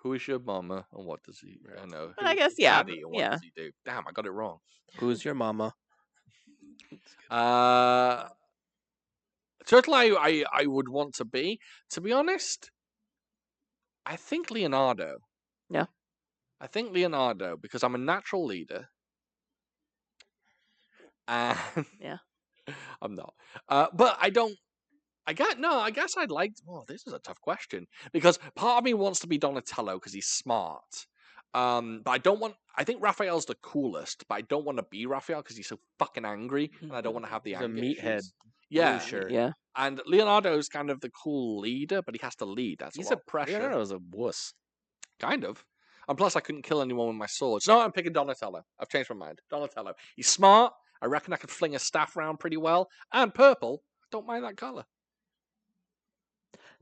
Who is your mama and what does he? I know. But I who's guess, your yeah, daddy and what yeah. does he do? Damn, I got it wrong. Who's your mama? Turtle I would want to be. To be honest, I think Leonardo. Yeah. I think Leonardo because I'm a natural leader. And Yeah. I'm not. But I don't. I guess I'd like. Oh, this is a tough question because part of me wants to be Donatello because he's smart. But I don't want. I think Raphael's the coolest, but I don't want to be Raphael because he's so fucking angry, and I don't want to have the He's a anger meathead. issues. Yeah, Blue shirt. Yeah. and Leonardo's kind of the cool leader, but he has to lead. That's He's a lot of pressure. Leonardo's a wuss. Kind of. And plus, I couldn't kill anyone with my swords. No, I'm picking Donatello. I've changed my mind. Donatello. He's smart. I reckon I could fling a staff around pretty well. And purple. Don't mind that color.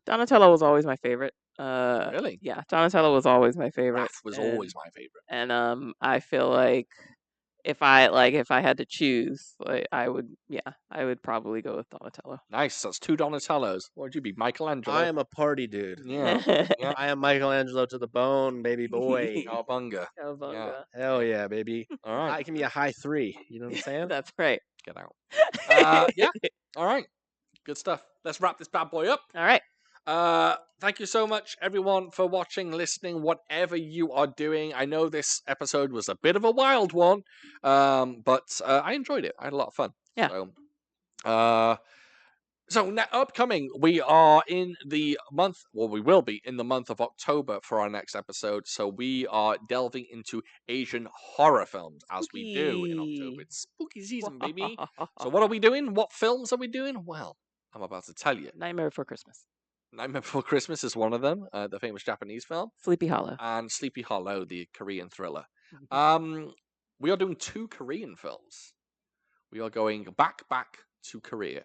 Donatello was always my favorite. Really? Yeah, Donatello was always my favorite. Wrath was always my favorite. And I feel like if I had to choose, like I would probably go with Donatello. Nice. That's 2 Donatellos. What would you be? Michelangelo? I am a party dude. Yeah. Yeah. I am Michelangelo to the bone, baby boy. Cowabunga. Cowabunga. Hell yeah, baby. All right. I can be a high 3. You know what I'm saying? That's right. Get out. Yeah. All right. Good stuff. Let's wrap this bad boy up. All right. Thank you so much, everyone, for watching, listening, whatever you are doing. I know this episode was a bit of a wild one, but I enjoyed it. I had a lot of fun. Yeah. So upcoming, we are in the month, well, we will be in the month of October for our next episode. So we are delving into Asian horror films as we do in October. Spooky. It's spooky season, baby. So what are we doing? What films are we doing? Well, I'm about to tell you. Nightmare Before Christmas. Nightmare Before Christmas is one of them, the famous Japanese film, Sleepy Hollow. and Sleepy Hollow, the Korean thriller. Mhm. We are doing 2 Korean films. We are going back to Korea.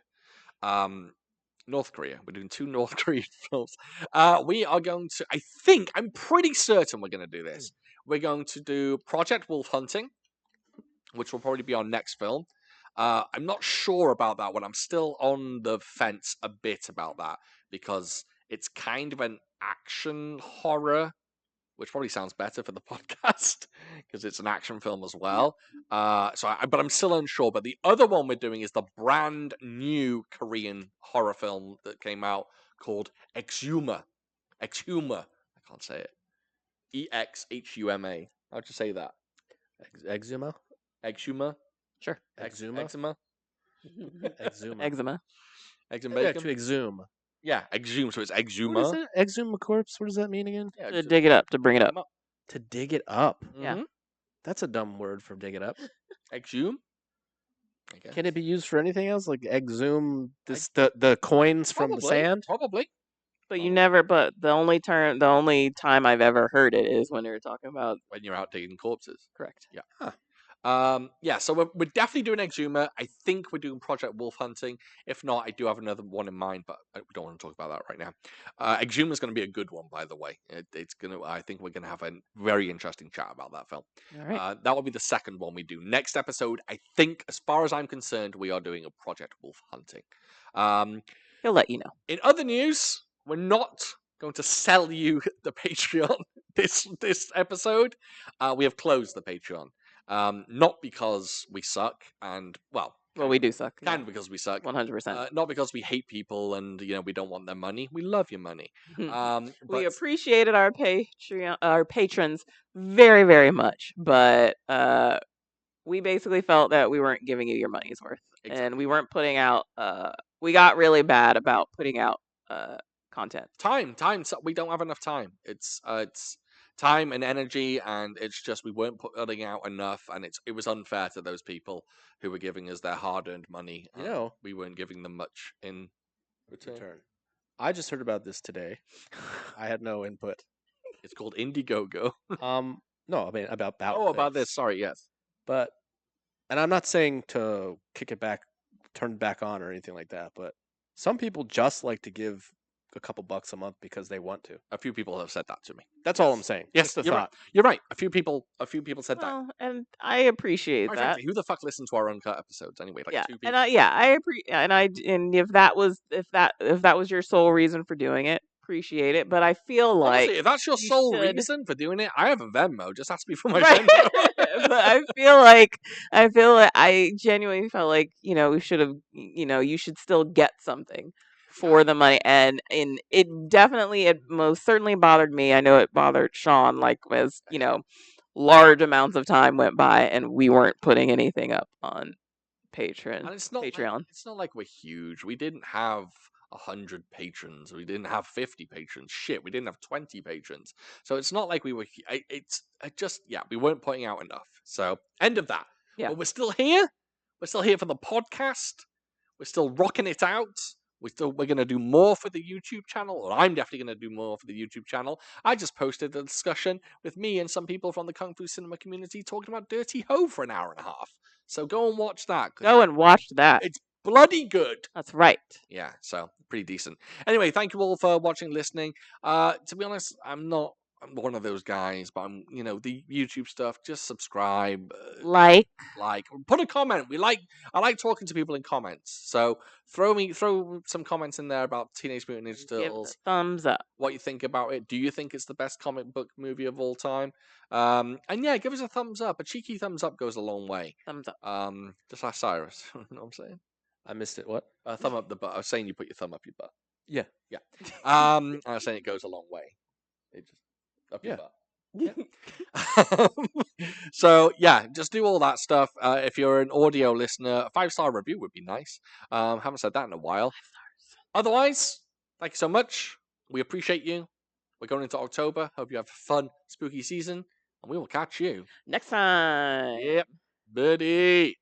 North Korea. We're doing 2 North Korean films. We are going to, I'm pretty certain we're going to do this. We're going to do Project Wolf Hunting, which will probably be our next film. I'm not sure about that one. I'm still on the fence a bit about that because it's kind of an action horror, which probably sounds better for the podcast because it's an action film as well. But I'm still unsure. But the other one we're doing is the brand new Korean horror film that came out called Exhuma. Exhuma. I can't say it. EXHUMA. How'd you say that? Exuma? Exhuma? Sure. Exuma? Eczema? Exuma. Eczema. Eggs and Yeah, bacon? to exhume. Yeah, exhume. So it's What is exhuma. that? Exhume a corpse? What does that mean again? Yeah, To dig it up, to bring it up. To dig it up. Yeah. Mhm. That's a dumb word for dig it up. Exhume? I guess. Can it be used for anything else? Like exhume the coins from the Probably, sand? Probably. But the only time I've ever heard it is when you're talking about. When you're out digging corpses. Correct. Yeah. Huh. So we're definitely doing Exhuma. I think we're doing Project Wolf Hunting. If not, I do have another one in mind, but we don't want to talk about that right now. Exhuma is going to be a good one, by the way. I think we're going to have a very interesting chat about that film. All right. That will be the second one we do. Next episode, I think, as far as I'm concerned, we are doing a Project Wolf Hunting. He'll let you know. In other news, we're not going to sell you the Patreon this episode. We have closed the Patreon. Not because we suck, and well, We do suck. kind of because we suck. 100%. Not because we hate people and we don't want their money. We love your money. We But appreciated our patrons very, very much, but we basically felt that we weren't giving you your money's worth, and we weren't putting out. We got really bad about putting out content. time. So we don't have enough time. It's time and energy, and it's just we weren't putting out enough, and it was unfair to those people who were giving us their hard-earned money. You know, we weren't giving them much in return. return. I just heard about this today. I had no input. It's called Indiegogo. No, I mean about About things. this. Sorry, yes. But, and I'm not saying to kick it back, turn it back on or anything like that. But some people just like to give a couple bucks a month because they want to. A few people have said that to me. That's all I'm saying. Yes, Just a you're right. thought. You're right. A few people said that. Well, and I appreciate Quite that. frankly, who the fuck listens to our uncut episodes anyway? Like Yeah, 2 people. and and if that was your sole reason for doing it, appreciate it. But I feel like Honestly, if that's your you sole should- reason for doing it, I have a Venmo. Just ask me for my Right. Venmo. But I feel like I genuinely felt like we should have you should still get something for the money, and it most certainly bothered me. I know it bothered Sean, like as large amounts of time went by and we weren't putting anything up on And it's not Patreon. Like, it's not like we're huge. We didn't have 100 patrons. We didn't have 50 patrons. Shit, we didn't have 20 patrons. So it's not like we were. We weren't putting out enough. So end of that. Yeah. But we're still here. We're still here for the podcast. We're still rocking it out. We're gonna do more for the YouTube channel, or I'm definitely gonna do more for the YouTube channel. I just posted a discussion with me and some people from the Kung Fu cinema community talking about Dirty Ho for an hour and a half. So go and watch that. 'Cause Go and watch that. it's bloody good. That's right. Yeah, so pretty decent. Anyway, thank you all for watching and listening. To be honest, I'm one of those guys, but I'm the YouTube stuff. Just subscribe, Like, put a comment. I like talking to people in comments. So throw some comments in there about Teenage Mutant Ninja give Turtles. the thumbs up. What you think about it? Do you think it's the best comic book movie of all time? And yeah, give us a thumbs up. A cheeky thumbs up goes a long way. Thumbs up. Just like Cyrus. You know what I'm saying? I missed it. What? Thumb up the butt. I was saying you put your thumb up your butt. Yeah. I was saying it goes a long way. It just up your Yeah. butt. So yeah, just do all that stuff. If you're an audio listener, a 5-star review would be nice. Haven't said that in a while. Otherwise, thank you so much. We appreciate you. We're going into October. Hope you have a fun, spooky season, and we will catch you Next time. Yep, buddy.